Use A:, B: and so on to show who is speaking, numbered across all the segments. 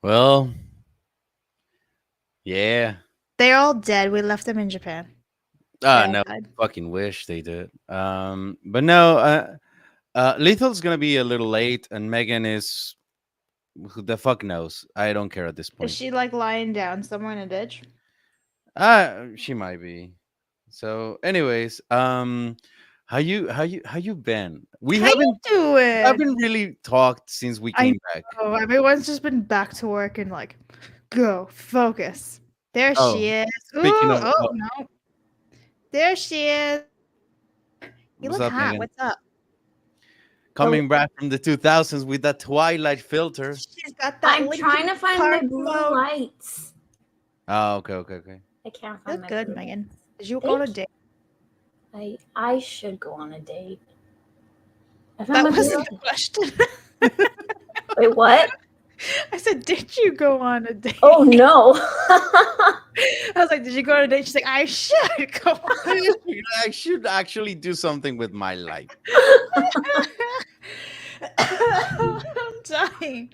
A: Well, yeah.
B: They're all dead. We left them in Japan. They
A: Ah,
B: all
A: no.
B: died.
A: Fucking wish they did. But no. Lethal's gonna be a little late, and Megan is who the fuck knows. I don't care at this
B: Is
A: point.
B: she like lying down somewhere in a ditch?
A: She might be. So, anyways, how you been? We
B: How you doing?
A: haven't really talked since we
B: I
A: came back.
B: know everyone's just been back to work and like, go focus. There she
A: Oh,
B: is. Ooh,
A: speaking of,
B: oh no, there she is. You
A: what's
B: look
A: up,
B: hot.
A: Megan?
B: What's up?
A: Coming back from the 2000s with that Twilight filter.
B: She's got that
C: I'm
B: Linkin
C: trying to find my
B: Park
C: blue
B: mode.
C: lights.
A: Oh, okay.
C: I can't
B: You
C: find
B: look
C: my
B: good,
C: blue
B: Megan.
C: lights.
B: Did you go on a
C: Thank
B: date?
C: I should go on a date. I found
B: That
C: my blue
B: wasn't the
C: lights.
B: question.
C: Wait, what?
B: I said, did you go on a date?
C: Oh no.
B: I was like, did you go on a date? She's like, I should go on.
A: I should actually do something with my life.
B: I'm dying.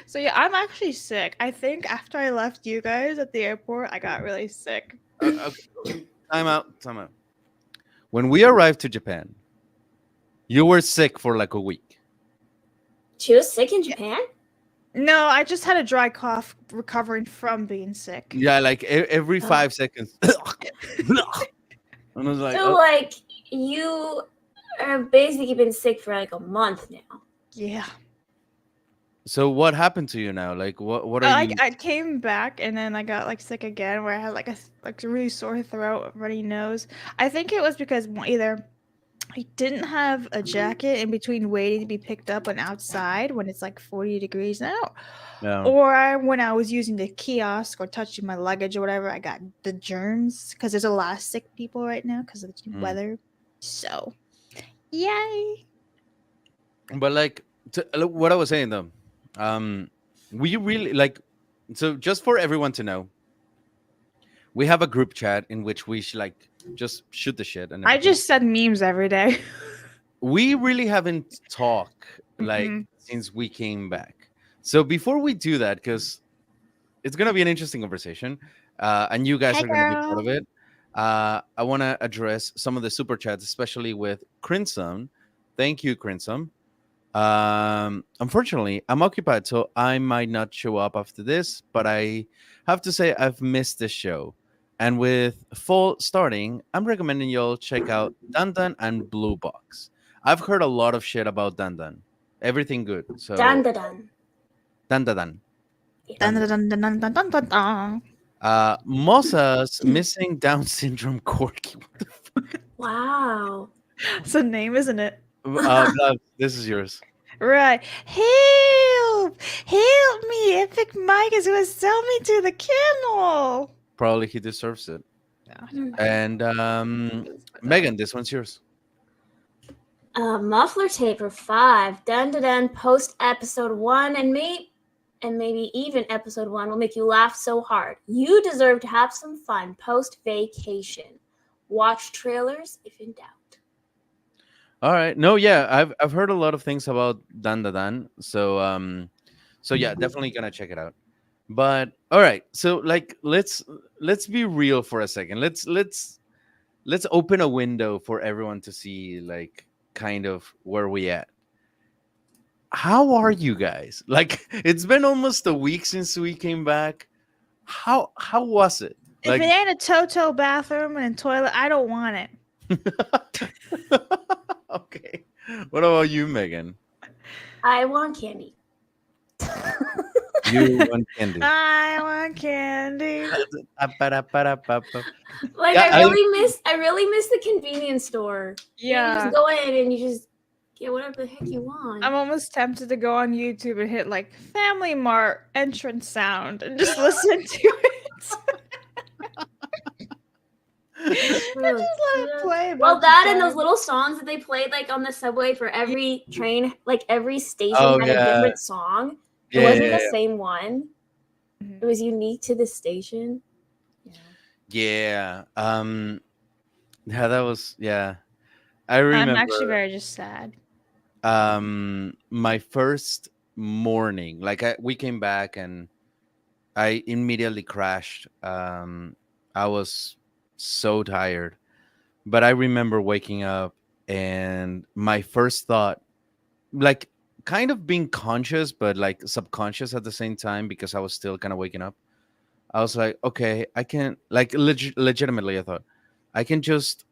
B: So yeah, I'm actually sick. I think after I left you guys at the airport, I got really sick.
A: Okay. Time out. When we arrived to Japan, you were sick for like a week.
C: She was sick in Japan?
B: No, I just had a dry cough recovering from being sick.
A: Yeah, like every
C: Oh.
A: 5 seconds. And I was like,
C: So
A: oh,
C: like you have basically been sick for like a month now.
B: Yeah.
A: so what happened to you now? Like, what are you?
B: I came back and then I got like sick again, where I had like a really sore throat, runny nose. I think it was because either I didn't have a jacket in between waiting to be picked up and outside when it's like 40 degrees out,
A: No.
B: or when I was using the kiosk or touching my luggage or whatever, I got the germs because there's a lot of sick people right now because of the weather. So, yay!
A: But like, look, what I was saying though, we really like. So just for everyone to know, we have a group chat in which we like just shoot the shit and
B: I
A: everything.
B: just send memes every day.
A: We really haven't talked like
B: Mhm.
A: since we came back. So before we do that, because it's gonna be an interesting conversation, and you guys
B: Hey,
A: are gonna be part
B: girl.
A: of it. I want to address some of the super chats, especially with Crimson. Thank you, Crimson. Unfortunately, I'm occupied, so I might not show up after this. But I have to say I've missed this show, and with fall starting, I'm recommending y'all check out Dandan and Blue Box. I've heard a lot of shit about Dandan. Everything good.
C: Dun
A: So
C: dun dun.
A: Dandadan.
B: Dun, dun, dun, dun, dun, dun, dun, dun, dun.
A: Mosa's missing Down syndrome corgi. What the fuck?
C: Wow.
B: It's a name, isn't it?
A: Vlad, this is yours.
B: Right. Help! Help me! Epic Mike is gonna sell me to the kennel.
A: Probably he deserves it.
B: No,
A: And Megan, this one's yours.
C: Muffler taper 5. Dun dun dun. Post episode 1 and maybe even episode 1 will make you laugh so hard. You deserve to have some fun post vacation. Watch trailers if in doubt.
A: All right. No, yeah, I've heard a lot of things about Dan Da Dan. So yeah, definitely gonna check it out. But all right, so like let's be real for a second. Let's open a window for everyone to see like kind of where we at. How are you guys? Like it's been almost a week since we came back. How was it?
B: if it
A: Like
B: ain't a Toto bathroom and a toilet, I don't want it.
A: okay. What about you, Megan?
C: I want candy.
A: You want candy.
B: I want candy.
C: Like
A: Yeah,
C: I really miss the convenience store. You
B: Yeah.
C: just go in and you just get whatever the heck you want.
B: I'm almost tempted to go on YouTube and hit like Family Mart entrance sound and just listen to it. And just let it play. a
C: Well,
B: bunch of
C: that and those
B: times.
C: little songs that they played like on the subway for every train, like every station
A: Oh,
C: had
A: yeah.
C: a different song. It
A: Yeah,
C: wasn't
A: yeah,
C: the same one.
B: Mhm.
C: It was unique to the station.
A: yeah. Yeah, that was yeah. I
B: I'm
A: remember
B: actually very just sad.
A: my first morning. Like we came back and I immediately crashed. I was so tired, but I remember waking up and my first thought, like kind of being conscious, but like subconscious at the same time because I was still kind of waking up. I was like, okay, I can like legitimately. I thought I can just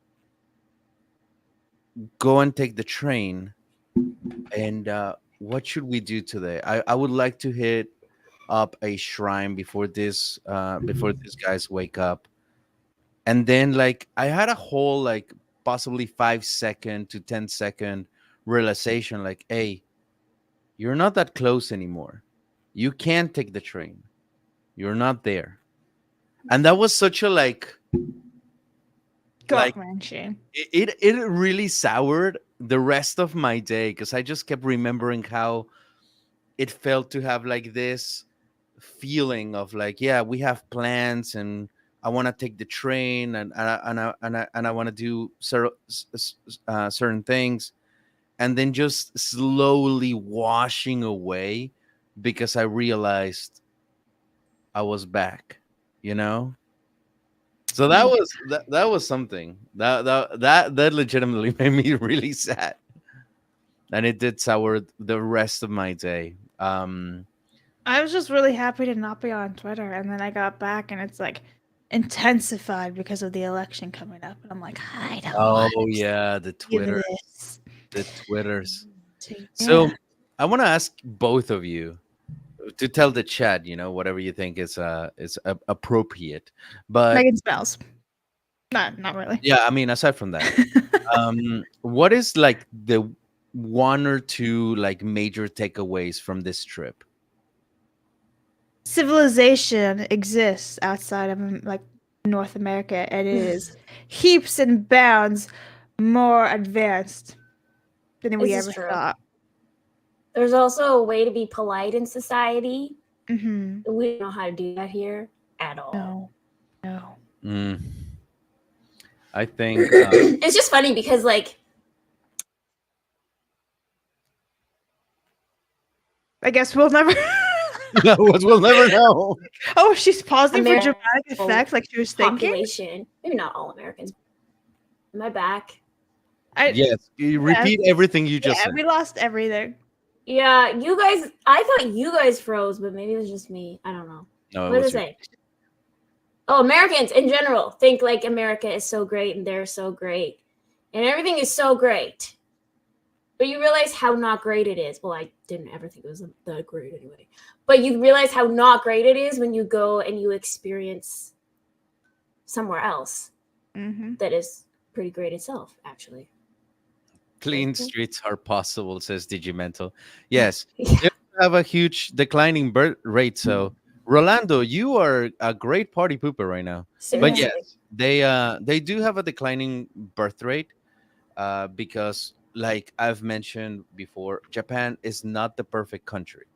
A: go and take the train. And what should we do today? I would like to hit up a shrine before these guys wake up. And then like I had a whole like possibly 5 second to 10 second realization like, hey, you're not that close anymore. You can't take the train. You're not there. And that was such a like
B: Gut wrenching.
A: it really soured the rest of my day because I just kept remembering how it felt to have like this feeling of like, yeah, we have plans and I want to take the train and I want to do certain things, and then just slowly washing away because I realized I was back, you know. So that
B: Yeah.
A: was that was something that legitimately made me really sad, and it did sour the rest of my day.
B: I was just really happy to not be on Twitter, and then I got back, and it's like intensified because of the election coming up, and I'm like, I don't
A: Oh
B: want
A: yeah, the
B: to do
A: Twitter,
B: this.
A: the Twitters.
B: Yeah,
A: So I want to ask both of you to tell the chat, you know, whatever you think is appropriate. But
B: Megan spells. Not really.
A: yeah, I mean, aside from that, what is like the one or two like major takeaways from this trip?
B: Civilization exists outside of like North America, and it is heaps and bounds more advanced than we
C: This is
B: ever
C: true.
B: thought.
C: There's also a way to be polite in society.
B: Mm-hmm.
C: We don't know how to do that here at all.
B: No.
A: Mm, I think
C: It's just funny because, like,
B: I guess we'll never.
A: we'll never know.
B: Oh, she's pausing for
C: American
B: dramatic effect, like she was thinking.
C: population, maybe not all Americans. Am I back?
A: Yes, you repeat everything you just
B: Yeah,
A: said.
B: we lost everything.
C: Yeah, you guys. I thought you guys froze, but maybe it was just me. I don't know.
A: No, it
C: What
A: was
C: did I say? Oh, Americans in general think like America is so great and they're so great, and everything is so great. But you realize how not great it is. Well, I didn't ever think it was that great anyway. But you realize how not great it is when you go and you experience somewhere else
B: Mm-hmm.
C: that is pretty great itself, actually.
A: clean streets are possible, says Digimental. Yes, they have a huge declining birth rate. So, Rolando, you are a great party pooper right now. But
C: Seriously.
A: yes, they do have a declining birth rate because, like I've mentioned before, Japan is not the perfect country.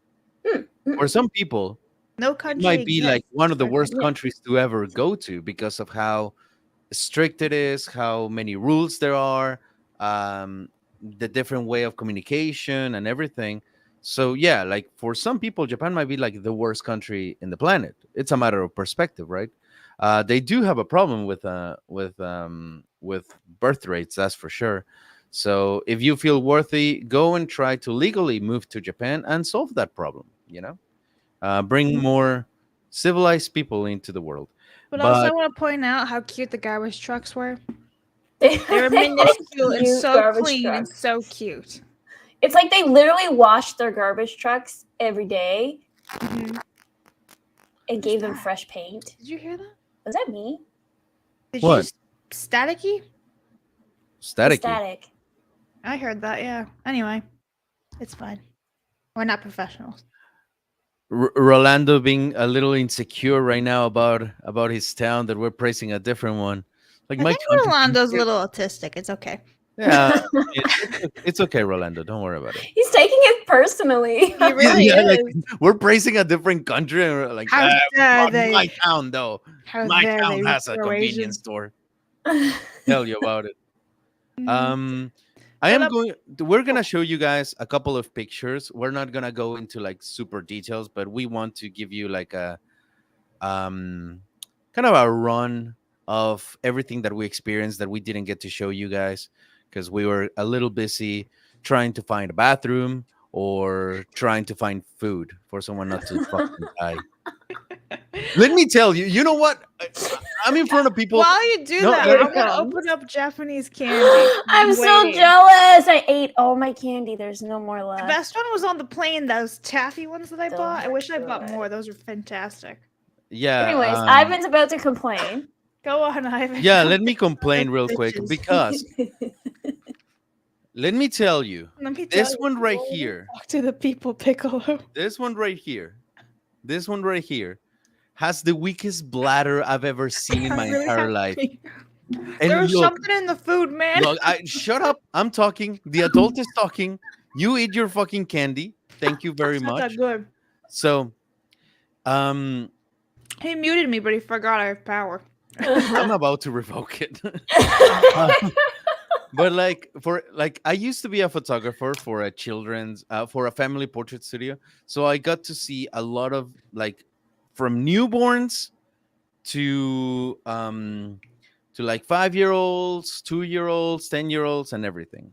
A: For some people,
B: No
A: it
B: country
A: might be like
B: exists.
A: one of the
B: for
A: worst
B: them.
A: countries to ever go to because of how strict it is, how many rules there are, the different way of communication and everything. So yeah, like for some people, Japan might be like the worst country in the planet. It's a matter of perspective, right? They do have a problem with birth rates, that's for sure. So if you feel worthy, go and try to legally move to Japan and solve that problem. You know, bring more civilized people into the world.
B: But also, I
A: But
B: want to point out how cute the garbage trucks were.
C: They
B: They were
C: have
B: minuscule and
C: cute
B: so
C: garbage
B: clean and
C: trucks.
B: so cute.
C: It's like they literally washed their garbage trucks every day
B: Mm-hmm.
C: and gave them
B: that?
C: fresh paint.
B: Did you hear that?
C: Was that me?
B: Did
A: What?
B: you just staticky?
C: The
A: staticky.
C: static.
B: I heard that. Yeah. Anyway, it's fine. We're not professionals.
A: Rolando being a little insecure right now about his town that we're praising a different one. Like
B: I
A: my
B: think
A: country.
B: Rolando's a little autistic. It's okay.
A: Yeah, it's okay, Rolando. Don't worry about it.
C: He's taking it personally.
B: He really
A: Yeah, like,
B: is.
A: we're praising a different country, and we're like,
B: How dare they?
A: my town though.
B: How
A: My
B: dare
A: town
B: they
A: has a
B: throw
A: convenience
B: Asians?
A: store. Tell you about it.
B: Mhm.
A: I
B: But,
A: am going. We're gonna show you guys a couple of pictures. We're not gonna go into like super details, but we want to give you like um, kind of a run of everything that we experienced that we didn't get to show you guys because we were a little busy trying to find a bathroom or trying to find food for someone not to fucking die. Let me tell you, you know what? I'm in front of people.
B: While you do
A: No,
B: that,
C: here it
B: I'm gonna
C: comes.
B: open up Japanese candy.
C: I'm so
B: waiting.
C: jealous. I ate all my candy. There's no more
B: The
C: left.
B: best one was on the plane. Those taffy ones that I
C: Still
B: bought. I wish I
C: good.
B: bought more. Those are fantastic.
A: Yeah.
C: Anyways, Ivan's about to complain.
B: Go on, Ivan.
A: Yeah, let me complain real quick
B: Bitches.
A: because let me tell you,
B: Let me tell
A: this
B: you,
A: one right
B: go
A: here,
B: talk to the people, Piccolo.
A: this one right here, this one right here has the weakest bladder I've ever seen in
B: I'm
A: my
B: really
A: entire life.
B: happy.
A: And
B: There was
A: look,
B: something in the food, man.
A: look, shut up. I'm talking. The adult is talking. You eat your fucking candy. Thank you very
B: It's not that
A: much.
B: good.
A: So, um,
B: He muted me, but he forgot I have power.
A: I'm about to revoke it. But I used to be a photographer for a children's for a family portrait studio, so I got to see a lot of from newborns to like 5-year-olds, 2-year-olds, 10-year-olds, and everything.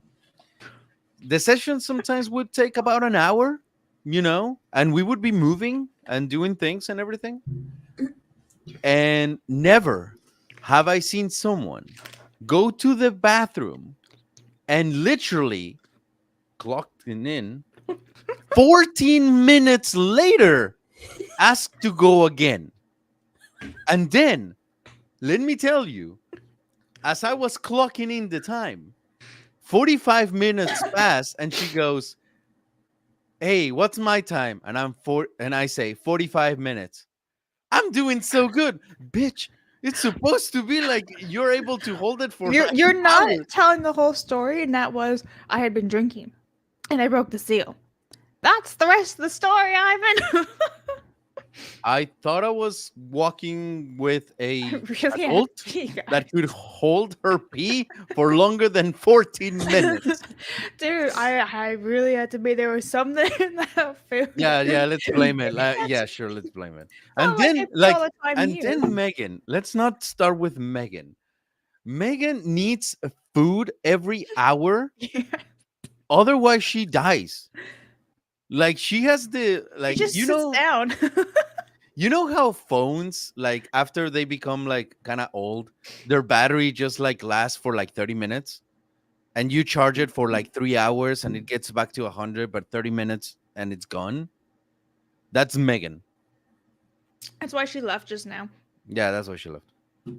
A: The session sometimes would take about an hour, and we would be moving and doing things and everything. And never have I seen someone go to the bathroom and literally clocked in 14 minutes later ask to go again. And then, let me tell you, as I was clocking in the time, 45 minutes passed and she goes, "Hey, what's my time?" And I say 45 minutes. I'm doing so good, bitch. It's supposed to be like you're able to hold it for
B: You're not
A: hours.
B: telling the whole story, and that was I had been drinking, and I broke the seal. That's the rest of the story, Ivan.
A: I thought I was walking with a
B: Really had
A: adult
B: to pee, guys.
A: that could hold her pee for longer than 14 minutes.
B: Dude, I really had to be. There was something in that food.
A: Yeah, let's blame it. Yeah, sure, let's blame it. And
B: Not like I
A: then,
B: pee all the time
A: and
B: here.
A: then Megan. Let's not start with Megan. Megan needs food every hour,
B: Yeah.
A: otherwise she dies. Like she has the
B: He just sits down.
A: you know how phones after they become kind of old, their battery just lasts for 30 minutes, and you charge it for 3 hours and it gets back to 100, but 30 minutes and it's gone. That's Megan.
B: That's why she left just now.
A: Yeah, that's why she left.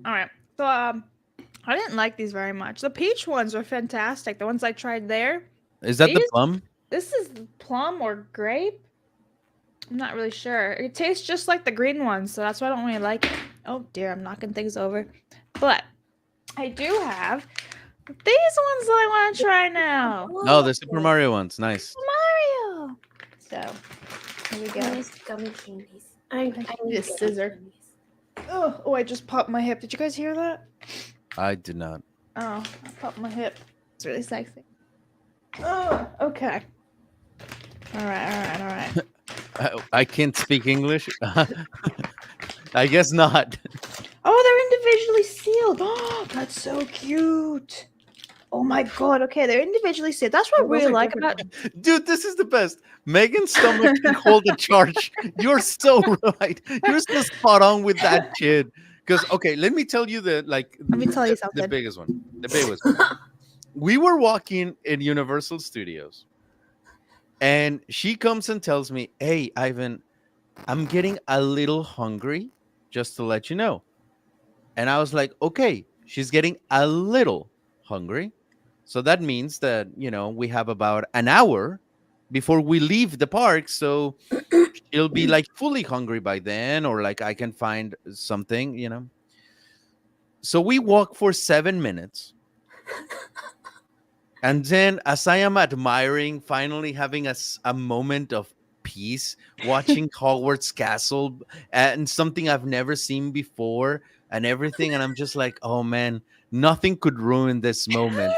B: All right. So I didn't like these very much. The peach ones are fantastic. The ones I tried there.
A: Is that the
B: These-
A: plum?
B: This is plum or grape. I'm not really sure. It tastes just like the green ones, so that's why I don't really like it. Oh dear, I'm knocking things over. But I do have these ones that I want to try now.
A: No, the Super Mario ones. Nice.
B: Mario. So here we go.
C: Nice gummy candies. I
B: need
C: need
B: a scissor.
C: candies.
B: Oh, I just popped my hip. Did you guys hear that?
A: I did not.
B: Oh, I popped my hip. It's really sexy. Oh, okay. All right.
A: I can't speak English. I guess not.
B: Oh, they're individually sealed. Oh, that's so cute. Oh my god. Okay, they're individually sealed. That's what I
C: Those
B: really
C: are
B: like
C: different
B: about.
A: Dude, this is the best. Megan's stomach can hold a charge. You're so right. You're so spot on with that kid. Because let me tell you
B: Let me tell you
A: the
B: something.
A: biggest one. The biggest one. We were walking in Universal Studios, and she comes and tells me, "Hey, Ivan, I'm getting a little hungry, just to let you know." And I was like, "Okay, she's getting a little hungry. So that means that, we have about an hour before we leave the park. So she'll be fully hungry by then, or I can find something. So we walk for 7 minutes. And then, as I am admiring, finally having a moment of peace, watching Hogwarts Castle and something I've never seen before and everything. And I'm just like, oh man, nothing could ruin this moment.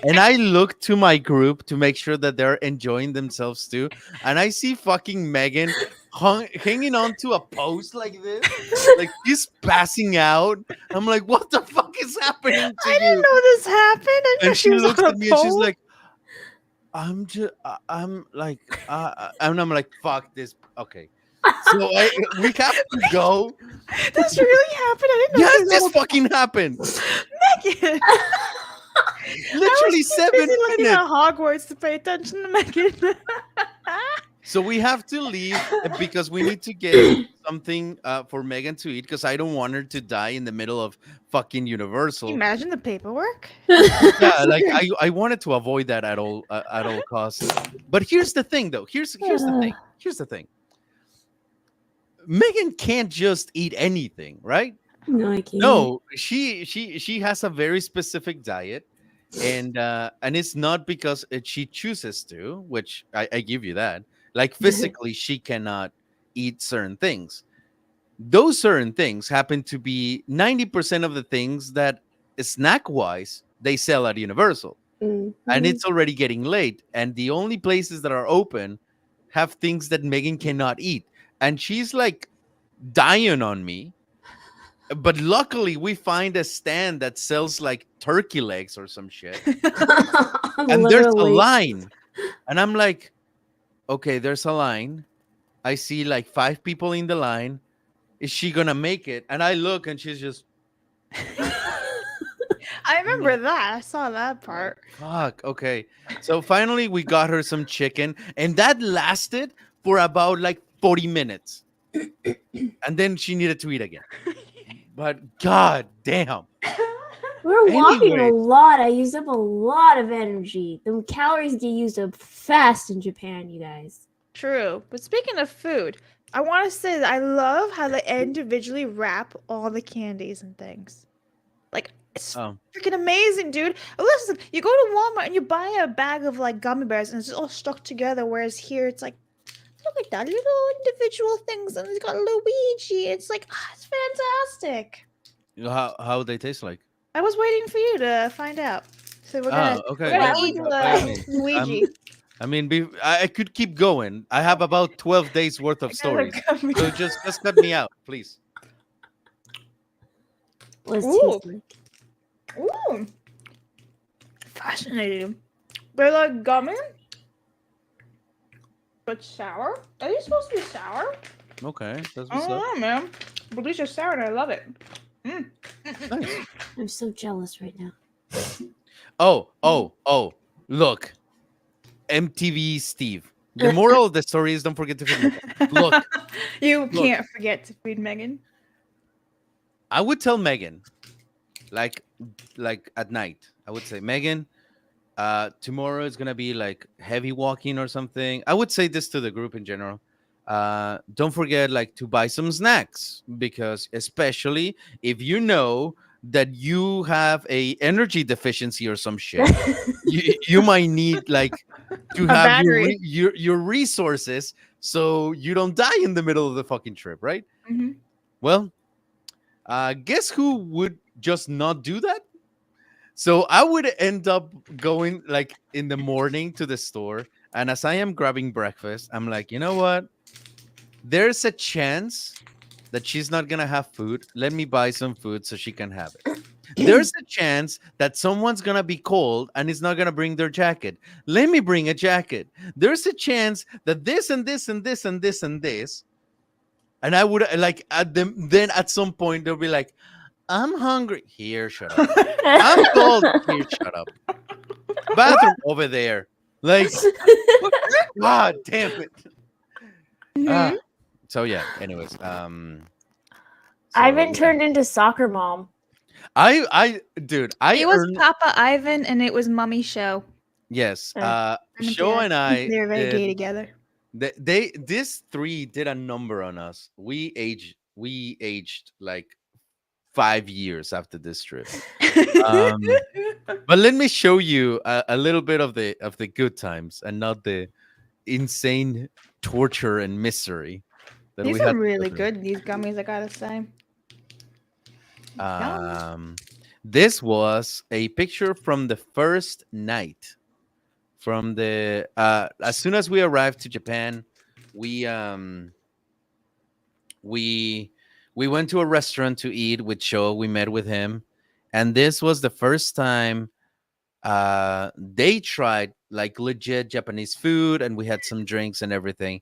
A: And I look to my group to make sure that they're enjoying themselves too. And I see fucking Megan hanging on to a post like this, like she's passing out. I'm like, what the fuck is happening to
B: I didn't
A: you?
B: know this happened. I didn't know
A: And
B: she
A: she
B: was
A: looks
B: on a
A: at me and she's
B: pole.
A: like, I'm like, and I'm like, fuck this. Okay, so we have to go.
B: This really happened. I didn't know she
A: Yes,
B: was
A: this
B: on
A: fucking happened.
B: a Megan. I
A: Literally
B: was too busy
A: 7
B: looking at
A: minutes.
B: Hogwarts to pay attention to Megan.
A: So we have to leave because we need to get something for Megan to eat because I don't want her to die in the middle of fucking
B: Can you
A: Universal.
B: imagine the paperwork?
A: Yeah, like I wanted to avoid that at all costs. But here's the thing, though. Here's the thing. Here's the thing. Megan can't just eat anything, right?
C: No, I can't.
A: No, she has a very specific diet, and it's not because she chooses to, which I give you that. Like physically, she cannot eat certain things. Those certain things happen to be 90% of the things that snack wise they sell at Universal, and it's already getting late, and the only places that are open have things that Megan cannot eat, and she's like dying on me. But luckily, we find a stand that sells like turkey legs or some shit, and there's a
C: Literally.
A: line, and I'm like, okay, there's a line. I see like 5 people in the line. Is she gonna make it? And I look, and she's just
B: I remember that. I saw that part.
A: fuck. Okay, so finally we got her some chicken, and that lasted for about like 40 minutes, and then she needed to eat again. But god damn.
C: We're walking
A: Anyway.
C: a lot. I used up a lot of energy. The calories get used up fast in Japan, you guys.
B: True. But speaking of food, I want to say that I love how they individually wrap all the candies and things. Like, it's
A: Oh,
B: freaking amazing, dude. Listen, you go to Walmart and you buy a bag of like gummy bears and it's all stuck together, whereas here it's like, look at that little individual things and it's got Luigi. It's like, it's fantastic.
A: how they taste like?
B: I was waiting for you to find out. So we're gonna
A: Okay.
B: we're gonna
C: yeah,
B: eat
C: by
A: all means.
B: Luigi.
A: I mean, I could keep going. I have about 12 days worth of
B: I got a
A: stories.
B: gummy.
A: So just cut me out, please.
C: What does it
B: Ooh.
C: taste like?
B: Ooh. Fascinating. They're like gummy, but sour. Are these supposed to be sour?
A: Okay, that's
B: I
A: what's
B: don't
A: up.
B: know, man. But these are sour and I love it. Mm.
A: Nice.
C: I'm so jealous right now.
A: Oh, look. MTV Steve. The moral of the story is don't forget to feed Megan. Look,
B: You can't forget to feed Megan.
A: I would tell Megan, like at night, I would say, Megan, tomorrow is gonna be like heavy walking or something. I would say this to the group in general. Don't forget like to buy some snacks because especially if you know that you have a energy deficiency or some shit, you might need like to
B: A
A: have
B: battery.
A: your resources so you don't die in the middle of the fucking trip, right?
B: Mm-hmm.
A: Well, guess who would just not do that? So I would end up going like in the morning to the store, and as I am grabbing breakfast, I'm like, you know what? There's a chance that she's not gonna have food. Let me buy some food so she can have it. There's a chance that someone's gonna be cold and is not gonna bring their jacket. Let me bring a jacket. There's a chance that this and this and this and this and this. And I would like at them. Then at some point they'll be like, "I'm hungry." Here, shut up. I'm cold. Here, shut up. Bathroom over there. Like, God damn it. Ah,
B: Mhm.
A: so yeah. Anyways,
C: I've
A: so,
C: been
A: yeah.
C: turned into soccer mom.
A: Dude, I
B: It was
A: earned
B: Papa Ivan and it was Mummy Show.
A: yes.
B: Them and
A: Show
B: Dad.
A: and I
B: They're very gay
A: did.
B: together.
A: These three did a number on us. We aged like 5 years after this trip. Um, but let me show you a little bit of the good times and not the insane torture and misery that
B: These
A: we had
B: are
A: to go
B: really
A: through.
B: good, these gummies, I gotta say. Yum.
A: This was a picture from the first night. From the as soon as we arrived to Japan, we we we went to a restaurant to eat with Sho. We met with him, and this was the first time they tried like legit Japanese food, and we had some drinks and everything.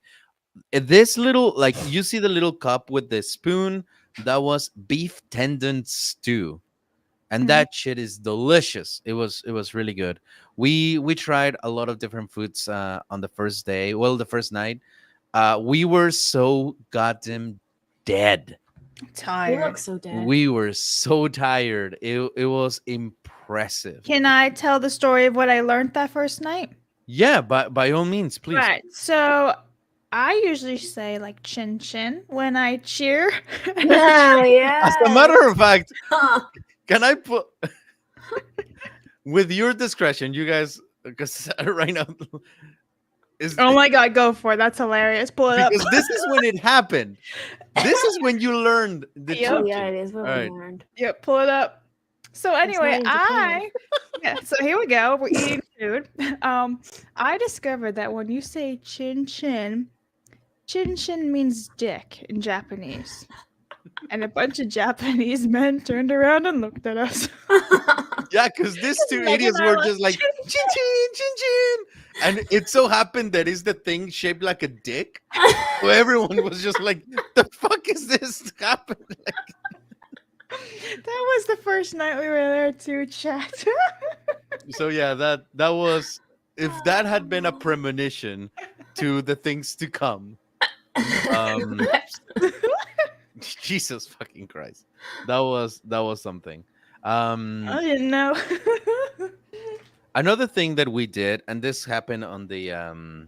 A: This little, like, you see the little cup with the spoon, that was beef tendon stew, and
B: Mhm.
A: that shit is delicious. It was really good. We tried a lot of different foods on the first day, well, the first night. We were so goddamn dead.
C: You look
B: Tired.
C: so dead.
A: We were so tired. It was impressive.
B: Can I tell the story of what I learned that first night?
A: Yeah, by all means, please.
B: Right. So I usually say like chin chin when I cheer.
C: Oh, yeah.
A: As a matter of fact, can I put, with your discretion, you guys, because right now is
B: Oh my god, go for it. That's hilarious. Pull it up.
A: because this is when it happened. This is when you learned the
B: Yep.
C: Oh,
A: chin
C: yeah,
A: chin.
C: it is what
A: All
C: we
A: right.
C: learned.
B: Yep, pull it up. So anyway,
C: not in Japan.
B: yeah, so here we go. We're eating food. I discovered that when you say chin chin, chin chin means dick in Japanese. And a bunch of Japanese men turned around and looked at us.
A: Yeah, because these two
B: Megan
A: idiots
B: and I
A: were
B: were
A: just like chin chin chin chin, and it so happened that is the thing shaped like a dick. So everyone was just like, "The fuck is this happening?"
B: That was the first night we were there too, chat.
A: So yeah, that was, if that had been a premonition to the things to come. Um, Jesus fucking Christ, that was something.
B: I didn't know.
A: Another thing that we did, and this happened on the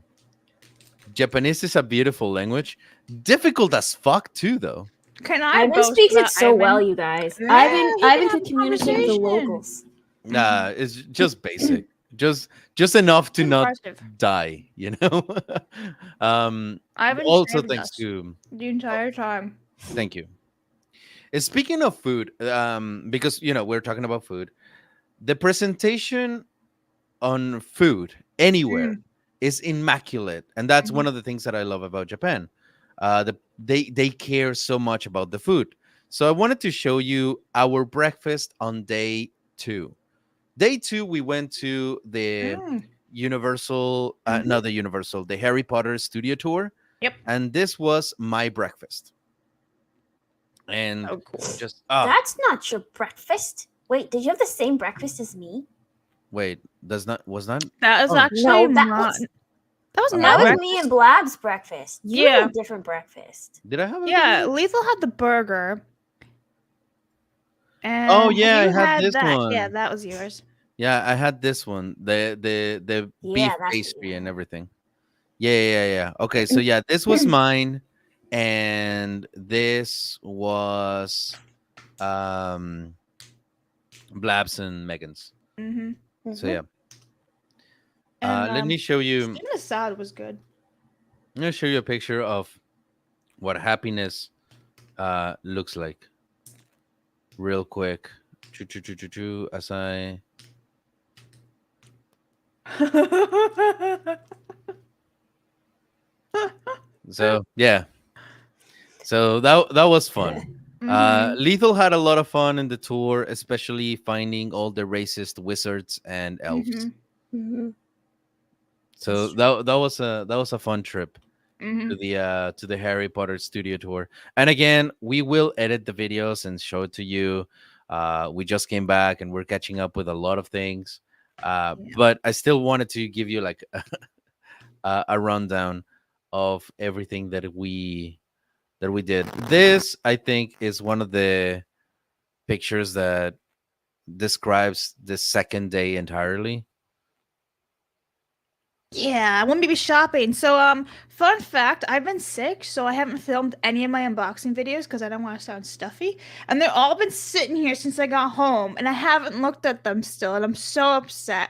A: Japanese is a beautiful language, difficult as fuck too, though.
B: Can I
C: Ivan
B: boast
C: speaks it
B: about
C: so
B: Ivan?
C: well, you guys.
B: Yeah,
C: Ivan,
B: he
C: Ivan
B: can
C: could
B: have a
C: communicate with the
B: conversation.
C: locals.
A: Nah, it's just basic, just enough to not
B: Impressive.
A: die, you know.
B: Ivan
A: Also,
B: saved
A: thanks
B: us
A: to,
B: the entire time.
A: thank you. Speaking of food, because we're talking about food, the presentation on food anywhere is immaculate, and that's one of the things that I love about Japan. They care so much about the food. So I wanted to show you our breakfast on day 2. Day 2, we went to the Universal, not the Universal, the Harry Potter studio tour.
B: Yep.
A: And this was my breakfast. And
B: Oh, cool.
A: just
C: That's not your breakfast. Wait, did you have the same breakfast as me?
A: wait, was not
B: That was
A: Oh.
B: actually
C: No, that
B: not.
C: was
B: That was
A: Oh.
B: my
C: that was
B: breakfast.
C: me and Blab's breakfast. You
B: Yeah.
C: had a different breakfast.
A: did I have a
B: Yeah,
A: different-
B: Lethal had the burger. And
A: Oh, yeah, I
B: you
A: had this
B: that.
A: one.
B: Yeah, that was yours.
A: Yeah, I had this one, the
C: Yeah,
A: beef
C: that's what you
A: pastry
C: had.
A: and everything. Yeah. Okay, so yeah, this was mine, and this was Blabs and Megan's.
B: Mm-hmm.
A: So yeah,
B: And
A: let me show you.
B: even the salad was good.
A: I'm gonna show you a picture of what happiness looks like, real quick. As I. So yeah, so that was fun.
B: Mhm.
A: Lethal had a lot of fun in the tour, especially finding all the racist wizards and elves.
B: Mhm.
C: Mm-hmm.
A: So
C: That's
A: that was a fun trip
B: Mhm.
A: to the Harry Potter studio tour. And again, we will edit the videos and show it to you. We just came back and we're catching up with a lot of things. But I still wanted to give you like a rundown of everything that we did. This, I think, is one of the pictures that describes the second day entirely.
B: Yeah, I wouldn't be shopping. So, fun fact, I've been sick, so I haven't filmed any of my unboxing videos because I don't want to sound stuffy. And they've all been sitting here since I got home, and I haven't looked at them still, and I'm so upset.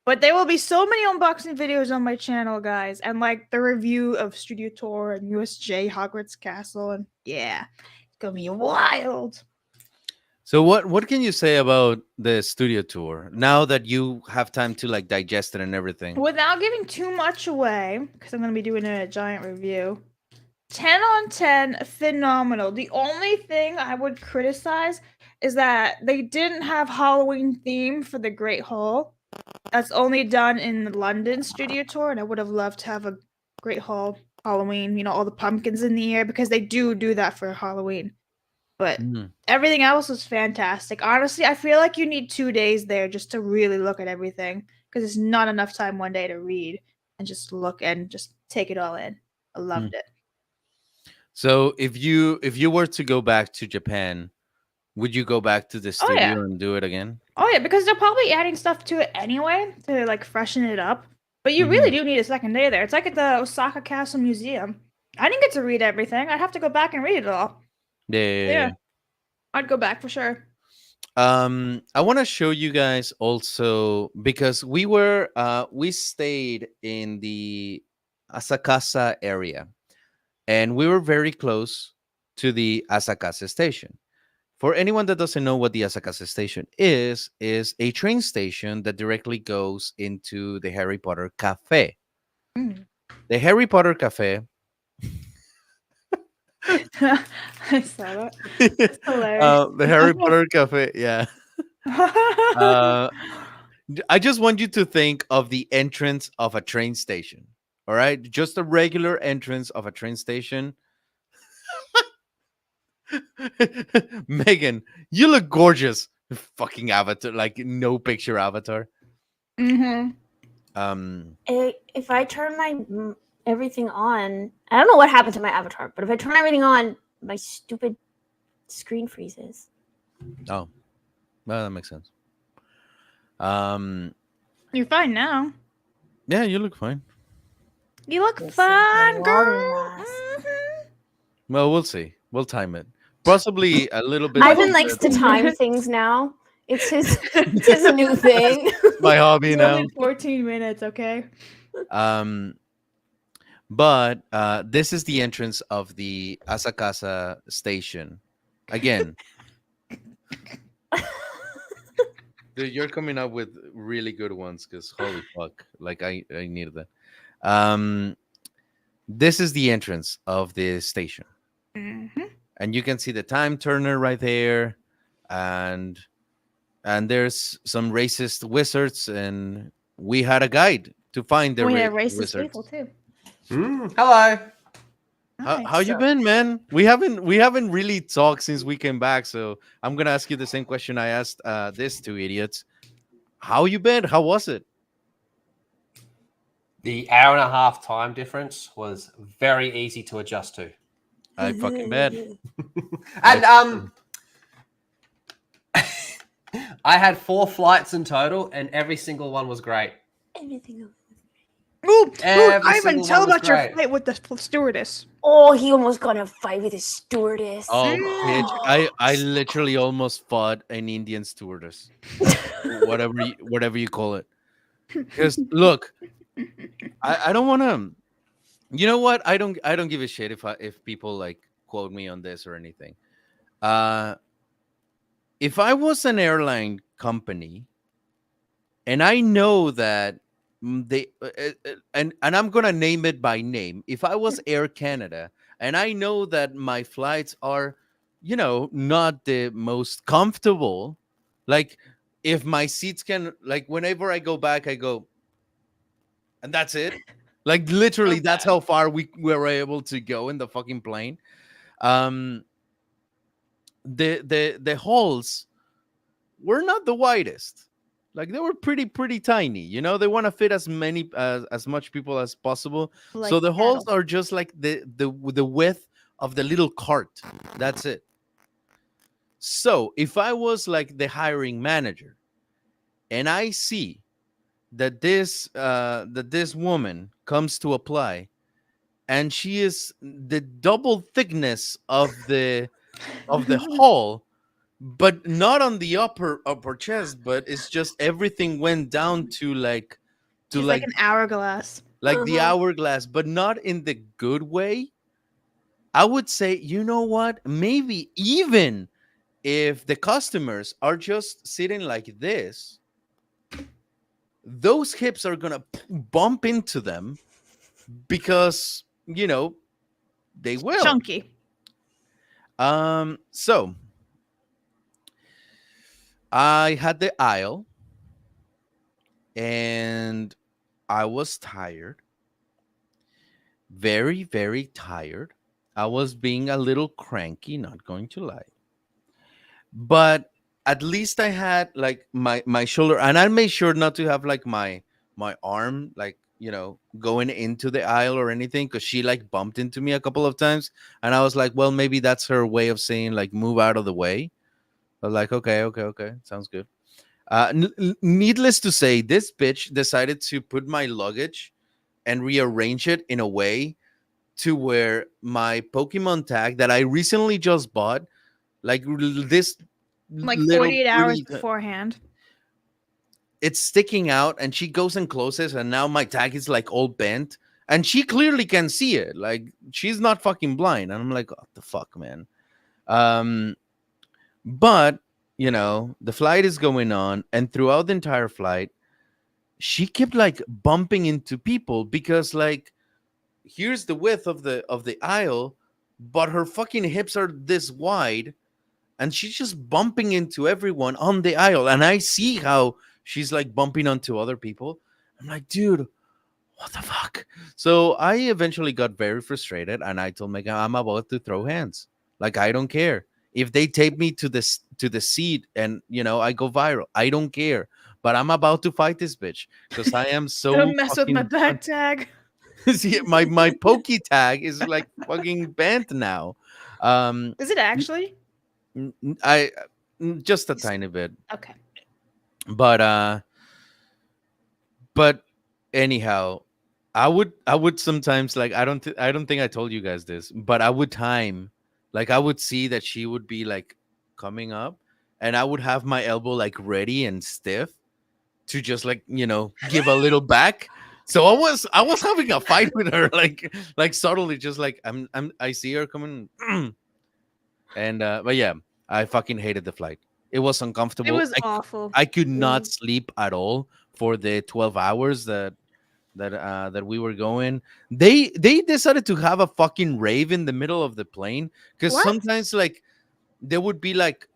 B: But there will be so many unboxing videos on my channel, guys, and like the review of Studio Tour and USJ Hogwarts Castle, and yeah, it's gonna be wild.
A: So what can you say about the studio tour now that you have time to like digest it and everything?
B: Without giving too much away, because I'm gonna be doing a giant review. 10 on 10, phenomenal. The only thing I would criticize is that they didn't have Halloween theme for the Great Hall. That's only done in the London studio tour, and I would have loved to have a Great Hall Halloween, all the pumpkins in the air, because they do that for Halloween. But
A: Mm.
B: everything else was fantastic. Honestly, I feel like you need 2 days there just to really look at everything, because it's not enough time one day to read and just look and just take it all in. I
A: Mm.
B: loved it.
A: So if you were to go back to Japan, would you go back to the
B: Oh yeah.
A: studio and do it again?
B: Oh yeah, because they're probably adding stuff to it anyway to like freshen it up. But you really
A: Mhm.
B: do need a second day there. It's like at the Osaka Castle Museum. I didn't get to read everything. I'd have to go back and read it all.
A: Yeah, yeah,
B: Yeah,
A: yeah.
B: I'd go back for sure.
A: I want to show you guys also because we stayed in the Asakasa area and we were very close to the Asakasa station. For anyone that doesn't know what the Asakasa station is a train station that directly goes into the Harry Potter Cafe.
B: Mm.
A: The Harry Potter Cafe.
B: I saw that. That's hilarious.
A: The Harry Potter Cafe. Yeah. Uh, I just want you to think of the entrance of a train station. All right, just a regular entrance of a train station. Megan, you look gorgeous. Fucking avatar, like no picture avatar.
B: Mm-hmm.
C: If I turn my everything on, I don't know what happened to my avatar, but if I turn everything on, my stupid screen freezes.
A: Oh, well, that makes sense. Um,
B: You're fine now.
A: yeah, you look fine.
B: You look
C: This is
B: fine,
C: the
B: girl.
C: water
B: Mhm.
A: Well, we'll see. We'll time it. Possibly a little bit.
C: Ivan
B: Well,
C: likes to
A: later.
C: time things now. It's his new thing.
A: My hobby
B: It's
A: now.
B: only 14 minutes, okay?
A: Um, but this is the entrance of the Asakasa station. Again, dude, you're coming up with really good ones because holy fuck, like I needed that. Um, this is the entrance of the station,
B: Mm-hmm.
A: and you can see the time turner right there, and there's some racist wizards, and we had a guide to find the
B: We have racist
A: wizards.
B: people too.
D: Hello.
A: How you
B: Nice.
A: been, man? We haven't really talked since we came back, so I'm gonna ask you the same question I asked these two idiots. How you been? How was it?
D: The hour and a half time difference was very easy to adjust to.
A: I fucking bet.
D: And I had 4 flights in total, and every single one was great.
C: Everything.
B: Ooh,
D: Every
B: Ivan,
D: single
B: tell
D: one was
B: about your
D: great.
B: fight with the stewardess.
C: Oh, he almost got in a fight with his stewardess.
A: Oh, bitch! I literally almost fought an Indian stewardess, whatever you call it. Because look, I don't want to. You know what? I don't give a shit if people like quote me on this or anything. Uh, if I was an airline company and I know that they and I'm gonna name it by name. If I was Air Canada and I know that my flights are, not the most comfortable, like if my seats can, like whenever I go back, I go, and that's it. Like literally, that's how far we were able to go in the fucking plane. Um, the halls were not the widest. Like they were pretty tiny. They want to fit as much people as possible.
B: Like
A: So the holes
B: cattle.
A: are just like the width of the little cart. That's it. So if I was like the hiring manager and I see that this woman comes to apply and she is the double thickness of the hall, but not on the upper chest, but it's just everything went down to like to
B: She's like an hourglass.
A: the hourglass, but not in the good way. I would say, you know what? Maybe even if the customers are just sitting like this, those hips are gonna bump into them because they will.
B: Chunky.
A: So I had the aisle, and I was tired, very, very tired. I was being a little cranky, not going to lie. But at least I had like my shoulder, and I made sure not to have like my arm like going into the aisle or anything, because she like bumped into me a couple of times, and I was like, well, maybe that's her way of saying like move out of the way. I was like, okay, okay, okay, sounds good. Needless to say, this bitch decided to put my luggage and rearrange it in a way to where my Pokemon tag that I recently just bought, like this
B: Like
A: little
B: 48 hours
A: pretty,
B: beforehand.
A: it's sticking out, and she goes and closes, and now my tag is like all bent, and she clearly can see it. Like she's not fucking blind, and I'm like, what the fuck, man? Um, but the flight is going on, and throughout the entire flight, she kept like bumping into people because like here's the width of the aisle, but her fucking hips are this wide, and she's just bumping into everyone on the aisle, and I see how she's like bumping onto other people. I'm like, dude, what the fuck? So I eventually got very frustrated, and I told Megan, I'm about to throw hands. Like, I don't care if they tape me to the seat, and I go viral. I don't care, but I'm about to fight this bitch because I am so
B: Don't mess with my
A: fucking
B: back tag.
A: see, my pokey tag is like fucking bent now.
B: Is it actually?
A: I just a tiny bit,
B: Okay.
A: but but anyhow, I would sometimes like I don't think I told you guys this, but I would time, like I would see that she would be like coming up, and I would have my elbow like ready and stiff to just like give a little back. So I was having a fight with her, like subtly, just like I see her coming, and but yeah, I fucking hated the flight. It was
B: It
A: uncomfortable.
B: was awful.
A: I could not sleep at all for the 12 hours that we were going. They decided to have a fucking rave in the middle of the plane, because
B: What?
A: sometimes like there would be like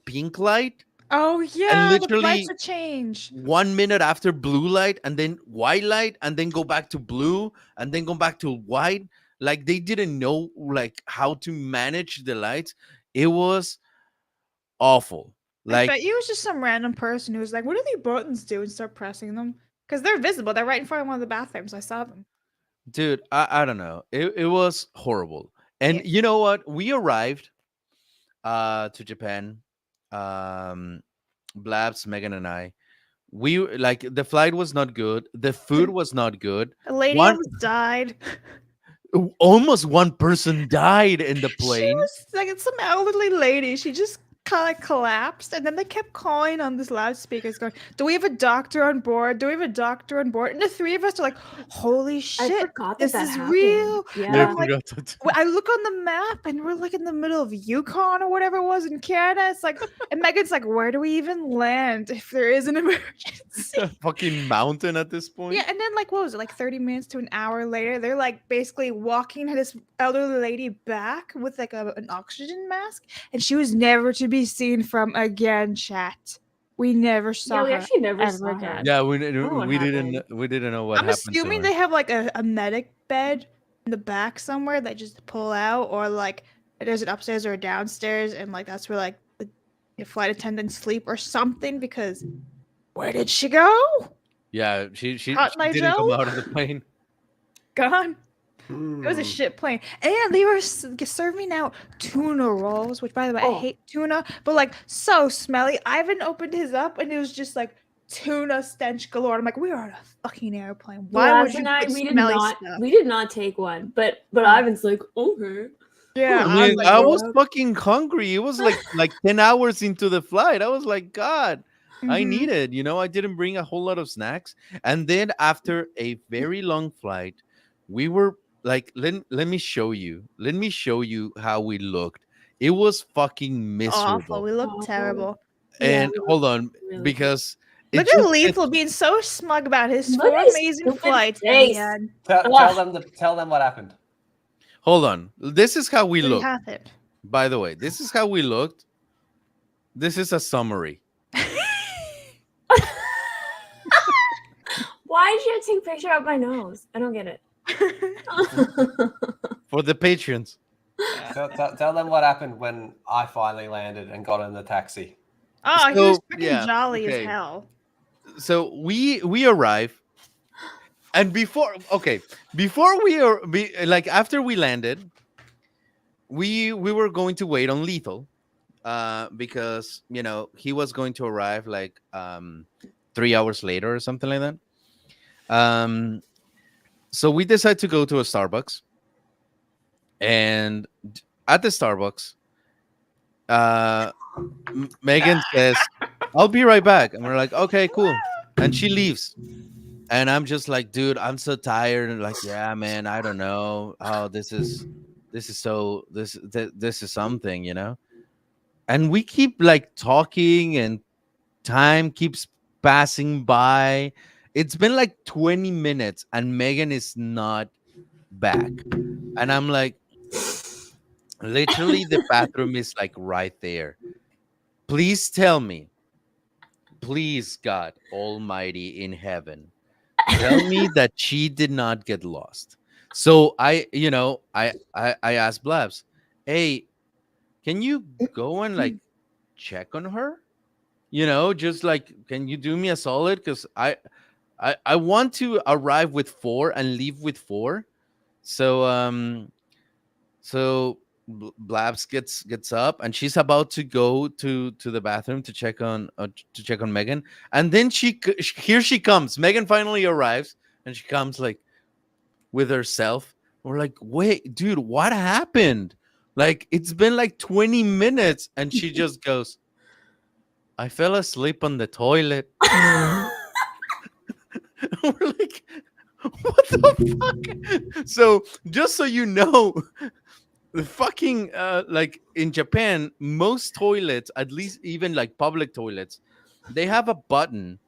A: pink light,
B: Oh
A: and
B: yeah, the
A: literally
B: lights would change.
A: 1 minute after blue light, and then white light, and then go back to blue, and then go back to white. Like they didn't know like how to manage the lights. It was awful.
B: I
A: Like,
B: bet you it was just some random person who was like, "What do these buttons do?" and start pressing them because they're visible. They're right in front of one of the bathrooms. I saw them.
A: dude, I don't know. It was horrible. And
B: Yeah.
A: you know what? We arrived to Japan. Um Blabs, Megan, and I. We like the flight was not good. The food was not good.
B: A lady
A: One
B: almost died.
A: almost one person died in the
B: She
A: plane.
B: was like it's some elderly lady. She just kind of collapsed, and then they kept calling on this loudspeakers, going, "Do we have a doctor on board? Do we have a doctor on board?" And the three of us are like, "Holy
C: I
B: shit,
C: forgot that
B: this
C: that
B: is
C: happened.
B: real!"
C: Yeah.
B: And
A: I
B: I'm like,
A: forgot that.
B: I look on the map, and we're like in the middle of Yukon or whatever it was in Canada. It's like, and Megan's like, "Where do we even land if there is an emergency?"
A: Fucking mountain at this point.
B: Yeah, and then like what was it, like 30 minutes to an hour later, they're like basically walking this elderly lady back with like an oxygen mask, and she was never to be seen from again, chat. We never saw
C: Yeah, we
B: her
C: actually never
B: ever
C: saw her.
B: again.
A: Yeah,
C: I don't know what
A: we didn't
C: happened.
A: we didn't know what
B: I'm
A: happened to
B: assuming
A: her.
B: they have like a medic bed in the back somewhere that just pull out, or like there's an upstairs or a downstairs, and like that's where like the flight attendants sleep or something, because where did she go?
A: Yeah, she
B: Hot
A: didn't come
B: Nigel?
A: out of the plane.
B: Gone. It was a shit plane. And they were serving out tuna rolls, which by the way, I
C: Oh.
B: hate tuna, but like so smelly. Ivan opened his up and it was just like tuna stench galore. I'm like, we are on a fucking airplane. Why
C: Blabs
B: would you
C: and I,
B: put
C: we did
B: smelly
C: not
B: stuff?
C: we did not take one, but Ivan's like, okay.
B: Yeah,
A: I mean,
B: like,
A: I
B: "What
A: was
B: up?"
A: fucking hungry. It was like 10 hours into the flight. I was like, God, I
B: Mhm.
A: need it. I didn't bring a whole lot of snacks. And then after a very long flight, we were like, let me show you. Let me show you how we looked. It was fucking
B: awful.
A: miserable.
B: We looked
C: Awful.
B: terrible.
C: Yeah,
A: And
C: we
A: hold
C: were
A: on,
C: really
A: because it
B: Look
A: just
B: at Lethal being so smug about his
C: Look
B: four
C: at his
B: amazing
C: stupid
B: flights that he
C: face.
B: had.
D: Tell
C: Ugh.
D: them what happened.
A: Hold on. This is how we
B: So you
A: look.
B: have it.
A: By the way, this is how we looked. This is a summary.
C: Why did you take a picture of my nose? I don't get it.
A: For the patrons.
D: Tell them what happened when I finally landed and got in the taxi.
B: Oh, he
A: So,
B: was freaking
A: yeah,
B: jolly
A: okay.
B: as hell.
A: So we arrive, and before like after we landed, we were going to wait on Lethal, because he was going to arrive like 3 hours later or something like that. So we decided to go to a Starbucks, and at the Starbucks, Megan says, "I'll be right back," and we're like, "Okay, cool," and she leaves. And I'm just like, dude, I'm so tired. And like, yeah, man, I don't know. Oh, this is something. And we keep like talking, and time keeps passing by. It's been like 20 minutes, and Megan is not back. And I'm like, literally, the bathroom is like right there. Please tell me, please, God Almighty in heaven, tell me that she did not get lost. So I asked Blabs, hey, can you go and like check on her? Just like, can you do me a solid? Because I want to arrive with 4 and leave with 4. So Blabs gets up, and she's about to go to the bathroom to check on Megan, and then here she comes. Megan finally arrives, and she comes like with herself. We're like, wait, dude, what happened? Like, it's been like 20 minutes, and she just goes, I fell asleep on the toilet. We're like, what the fuck? So just so you know, the fucking like in Japan, most toilets, at least even like public toilets, they have a button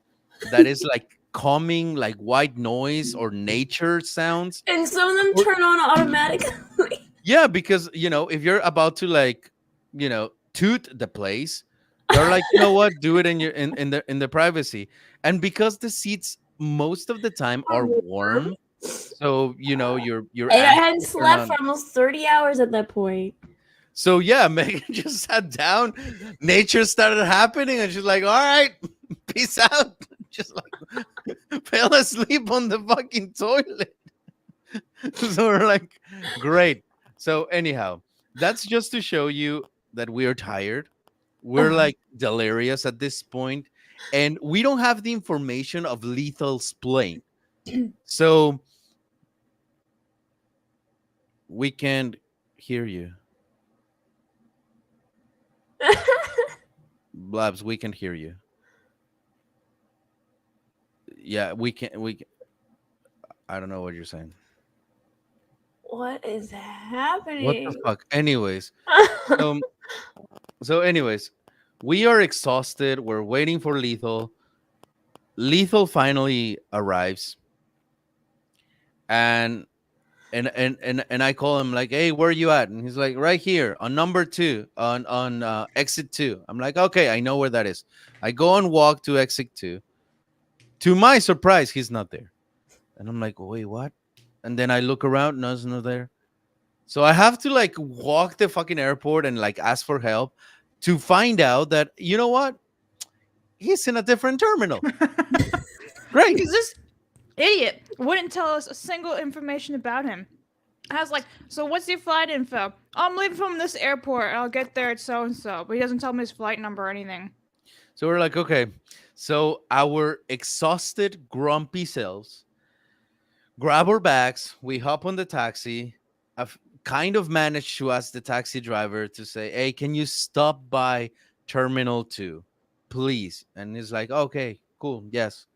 A: that is like calming, like white noise or nature sounds.
C: And some of them turn on automatically.
A: Yeah, because if you're about to like toot the place, they're like, you know what, do it in your in the privacy. And because the seats most of the time are warm, so your
C: And I
A: ass
C: hadn't
A: will turn
C: slept
A: on.
C: for almost 30 hours at that point.
A: So yeah, Megan just sat down. Nature started happening, and she's like, "All right, peace out." Just like fell asleep on the fucking toilet. So we're like, "Great." So anyhow, that's just to show you that we are tired. We're like delirious at this point, and we don't have the information of Lethal's plane. So we can't hear you. Blabs, we can hear you. Yeah, I don't know what you're saying.
C: What is
A: What
C: happening?
A: the fuck? Anyways, um, anyways, we are exhausted. We're waiting for Lethal. Lethal finally arrives, and and I call him like, "Hey, where are you at?" And he's like, "Right here on number 2, on exit 2." I'm like, "Okay, I know where that is." I go and walk to exit 2. To my surprise, he's not there, and I'm like, "Wait, what?" And then I look around, no, he's not there. So I have to like walk the fucking airport and like ask for help to find out that, you know what, he's in a different terminal. Great.
B: Because this idiot wouldn't tell us a single information about him. I was like, so what's your flight info? I'm leaving from this airport. I'll get there at so-and-so. But he doesn't tell me his flight number or anything.
A: So we're like, okay. So our exhausted, grumpy selves grab our bags. We hop on the taxi. I've kind of managed to ask the taxi driver to say, hey, can you stop by Terminal 2, please? And he's like, okay, cool. Yes.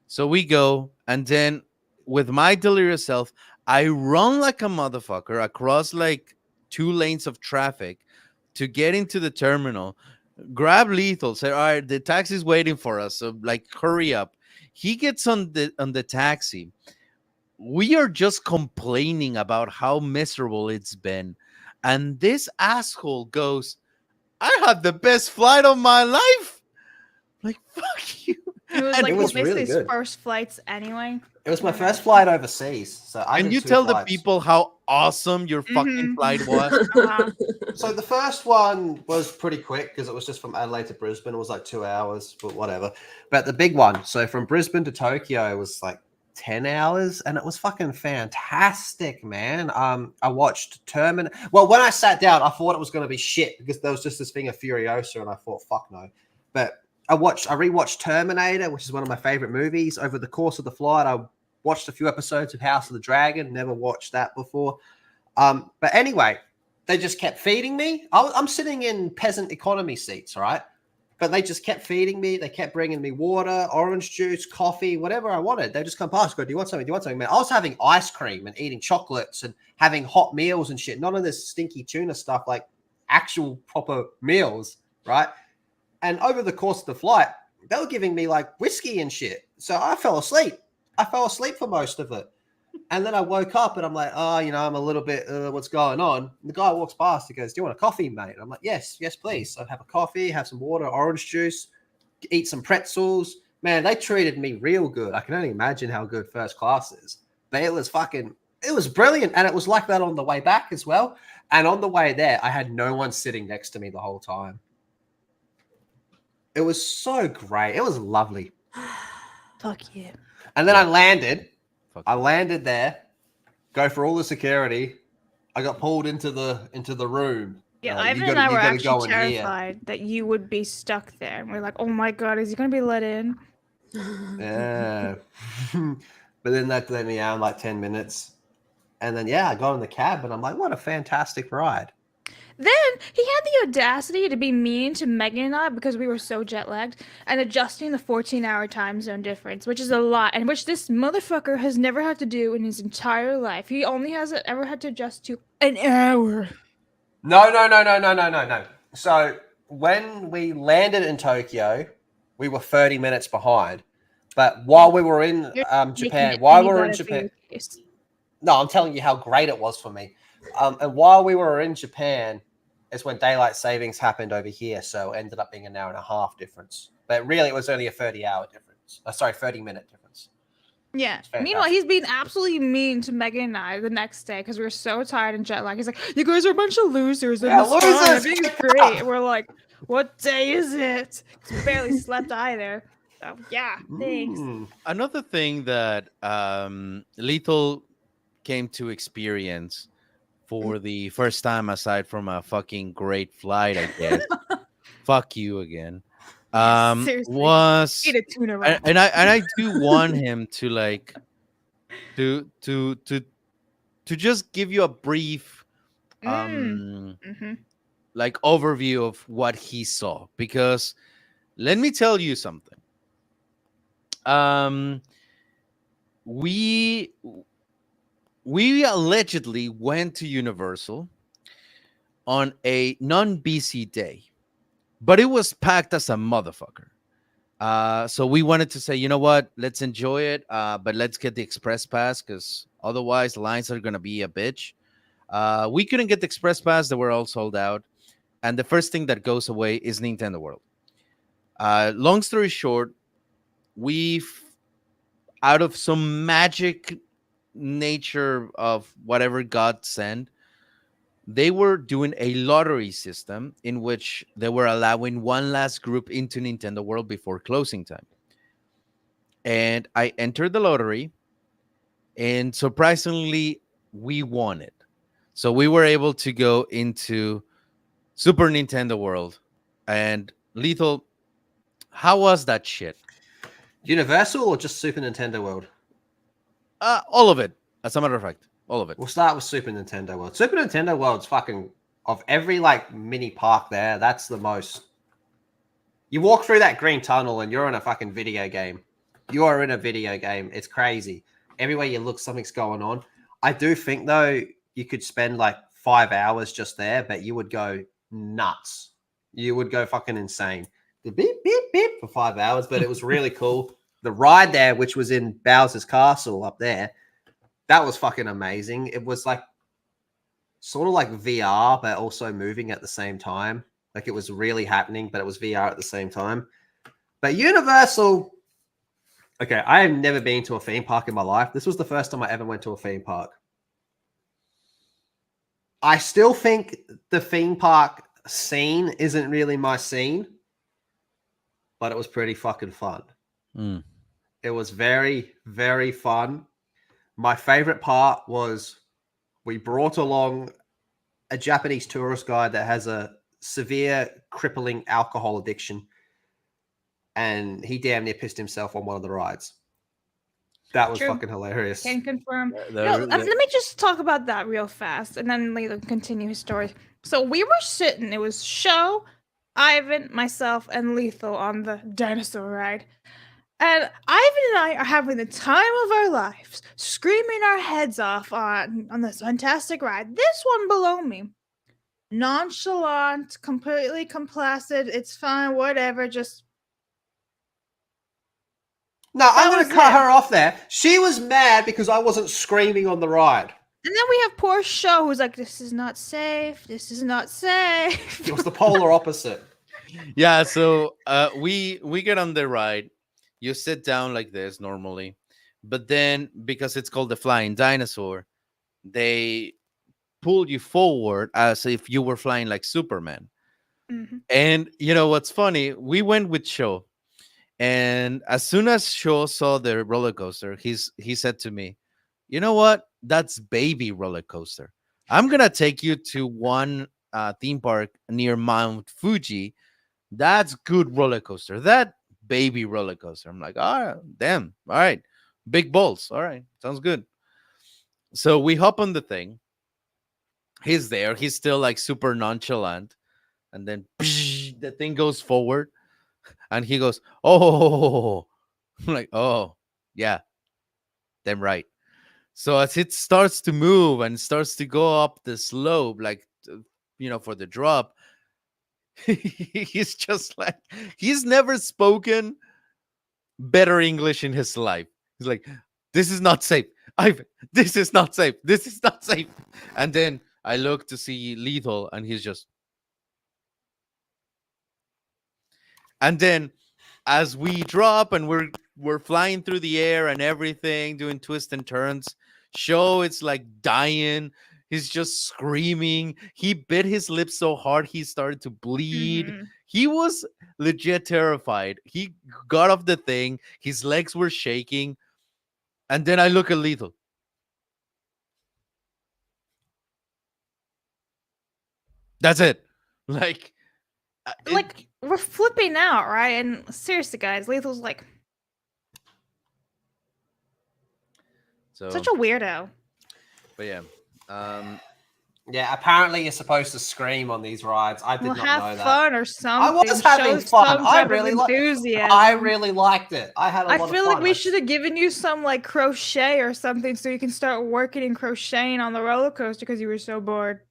A: So we go. And then with my delirious self, I run like a motherfucker across like 2 lanes of traffic to get into the terminal. Grab Lethal, say, all right, the taxi's waiting for us, so like hurry up. He gets on the taxi. we are just complaining about how miserable it's been. And this asshole goes, I had the best flight of my life. Like, fuck you.
B: It was
A: And
B: like
D: It was
B: basically
D: really
B: his
D: good.
B: first flights anyway.
D: It was my
B: Yeah.
D: first flight overseas, so I
A: can
D: did
A: you
D: 2
A: tell the
D: flights.
A: people how awesome your fucking
B: Mhm.
A: flight was?
D: So the first one was pretty quick because it was just from Adelaide to Brisbane. It was like 2 hours, but whatever. But the big one, so from Brisbane to Tokyo was like 10 hours, and it was fucking fantastic, man. I watched Terminator. Well, when I sat down, I thought it was going to be shit because there was just this thing of Furiosa, and I thought, fuck no. But I rewatched Terminator, which is one of my favorite movies. Over the course of the flight, I watched a few episodes of House of the Dragon. Never watched that before. But anyway, they just kept feeding me. I'm sitting in peasant economy seats, right? But they just kept feeding me. They kept bringing me water, orange juice, coffee, whatever I wanted. They just come past, go, do you want something? Do you want something, man? I was having ice cream and eating chocolates and having hot meals and shit. None of this stinky tuna stuff, like actual proper meals, right? And over the course of the flight, they were giving me like whiskey and shit. So I fell asleep. I fell asleep for most of it. And then I woke up and I'm like, oh, I'm a little bit, what's going on? And the guy walks past. He goes, do you want a coffee, mate? And I'm like, yes, please. So I'd have a coffee, have some water, orange juice, eat some pretzels. Man, they treated me real good. I can only imagine how good first class is. But it was brilliant. And it was like that on the way back as well. And on the way there, I had no one sitting next to me the whole time. It was so great. It was lovely.
B: Fuck yeah.
D: And then
A: Yeah.
D: I landed.
A: Fuck
D: I
A: you.
D: landed there, go for all the security. I got pulled into the room.
B: Yeah,
D: You
B: Ivan
D: gotta-
B: and I
D: you
B: were
D: gotta
B: actually
D: go in here.
B: terrified that you would be stuck there. And we're like, oh my god, is he gonna be let in?
D: Yeah. But then that let me out in like 10 minutes. And then, I got in the cab and I'm like, what a fantastic ride.
B: Then he had the audacity to be mean to Megan and I because we were so jet lagged and adjusting the 14-hour time zone difference, which is a lot, and which this motherfucker has never had to do in his entire life. He only has ever had to adjust to an hour.
D: No. So when we landed in Tokyo, we were 30 minutes behind. But while we were in
B: You're
D: Japan, no, I'm telling you how great it was for me. And while we were in Japan, is when daylight savings happened over here. So it ended up being an hour and a half difference. But really, it was only a 30-hour difference. 30-minute difference.
B: Yeah.
D: It's fantastic.
B: Meanwhile, he's being absolutely mean to Megan and I the next day because we were so tired and jet lagged. He's like, "You guys are a bunch of losers." And
D: Yeah,
B: it's fine.
D: losers!
B: Everything's great. And we're like, "What day is it?" 'Cause we barely slept either. So yeah, thanks.
A: Another thing that Lethal came to experience for the first time, aside from a fucking great flight, I guess. Fuck you again.
B: Seriously.
A: Was
B: Eat a tuna roll.
A: and I do want him to like to just give you a brief
B: Mhm.
A: like overview of what he saw, because let me tell you something. We allegedly went to Universal on a non-busy day, but it was packed as a motherfucker. So we wanted to say, you know what, let's enjoy it, but let's get the express pass because otherwise lines are gonna be a bitch. We couldn't get the express pass; they were all sold out. And the first thing that goes away is Nintendo World. Long story short, out of some magic nature of whatever God sent, they were doing a lottery system in which they were allowing one last group into Nintendo World before closing time. And I entered the lottery, and surprisingly, we won it. So we were able to go into Super Nintendo World. And Lethal, how was that shit?
D: Universal or just Super Nintendo World?
A: All of it, as a matter of fact. All of it.
D: We'll start with Super Nintendo World. Super Nintendo World's fucking, of every like mini park there, that's the most. You walk through that green tunnel and you're in a fucking video game. You are in a video game. It's crazy. Everywhere you look, something's going on. I do think though, you could spend like 5 hours just there, but you would go nuts. You would go fucking insane. The beep, beep, beep for 5 hours, but it was really cool. The ride there, which was in Bowser's Castle up there, That was fucking amazing. It was like sort of like VR, but also moving at the same time. Like it was really happening, but it was VR at the same time. But Universal, okay, I have never been to a theme park in my life. This was the first time I ever went to a theme park. I still think the theme park scene isn't really my scene, but it was pretty fucking fun.
A: Mm.
D: It was very, very fun. My favorite part was we brought along a Japanese tourist guide that has a severe, crippling alcohol addiction, and he damn near pissed himself on one of the rides. That was
B: True.
D: fucking hilarious.
B: Can confirm.
A: The-
B: Let me just talk about that real fast, and then Layla can continue his story. So we were sitting. It was Sho, Ivan, myself, and Lethal on the dinosaur ride. And Ivan and I are having the time of our lives, screaming our heads off on this fantastic ride. This one below me, nonchalant, completely complacent. It's fine, whatever. Just
D: No, I'm
B: That
D: going to
B: was
D: cut
B: it.
D: her off there. She was mad because I wasn't screaming on the ride.
B: and then we have poor Sho who's like, "This is not safe. This is not safe."
D: It was the polar opposite.
A: Yeah, so we get on the ride. You sit down like this normally, but then because it's called the flying dinosaur, they pull you forward as if you were flying like Superman.
B: Mhm.
A: And you know what's funny? We went with Sho, and as soon as Sho saw the roller coaster, he said to me, "You know what? That's baby roller coaster. I'm gonna take you to one theme park near Mount Fuji. That's good roller coaster. That baby roller coaster." I'm like, "All right, damn, all right, big balls. All right, sounds good." So we hop on the thing. He's there. He's still like super nonchalant, and then the thing goes forward, and he goes, "Oh," I'm like, "Oh, yeah, damn right." So as it starts to move and starts to go up the slope, like for the drop, he's just like he's never spoken better English in his life. He's like, "This is not safe. This is not safe. This is not safe." And then I look to see Lethal, and he's just. And then as we drop and we're flying through the air and everything, doing twists and turns, Show it's like dying. He's just screaming. He bit his lips so hard he started to bleed.
B: Mhm.
A: He was legit terrified. He got off the thing. His legs were shaking. And then I look at Lethal. That's it. Like,
B: Like we're flipping out, right? And seriously, guys, Lethal's like
A: so.
B: such a weirdo.
A: But yeah,
D: Yeah, apparently you're supposed to scream on these rides. I did
B: Well,
D: not
B: have
D: know that.
B: fun or something.
D: was having
B: Show
D: fun.
B: some
D: I
B: type of
D: really like.
B: enthusiasm.
D: I really liked it. I had a
B: I
D: lot of
B: feel
D: fun.
B: like we should have given you some like crochet or something so you can start working and crocheting on the roller coaster because you were so bored.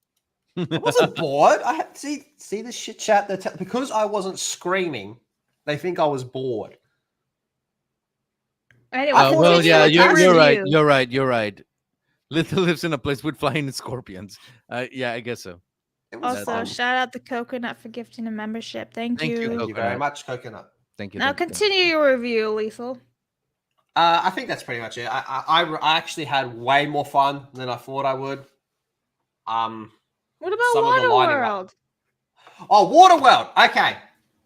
D: I wasn't bored. I had see the shit chat that because I wasn't screaming, they think I was bored.
B: Anyway,
D: I thought
A: well,
D: it was
A: yeah,
D: fantastic.
A: you're right.
B: review.
A: You're right. Lethal lives in a place with flying scorpions. Yeah, I guess so.
D: It was
B: Also,
D: fun.
B: shout out to Coconut for gifting a membership. Thank
A: Thank you,
B: you.
D: Thank you very
A: Coconut.
D: much, Coconut.
A: Thank you.
B: Now
A: thank you, thank you.
B: continue your review, Lethal.
D: I think that's pretty much it. I actually had way more fun than I thought I would.
B: What about
D: Some of the lighting up.
B: Waterworld?
D: Oh, Waterworld. Okay.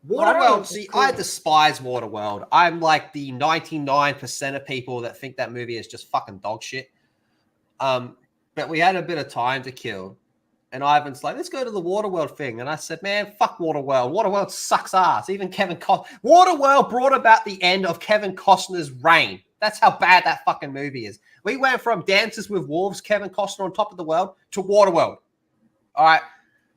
B: Waterworld
D: Waterworld.
B: is
D: See,
B: cool.
D: I despise Waterworld. I'm like the 99% of people that think that movie is just fucking dog shit. But we had a bit of time to kill. And Ivan's like, let's go to the Waterworld thing. And I said, man, fuck Waterworld. Waterworld sucks ass. Even Kevin Costner. Waterworld brought about the end of Kevin Costner's reign. That's how bad that fucking movie is. We went from Dances with Wolves, Kevin Costner on top of the world, to Waterworld. All right.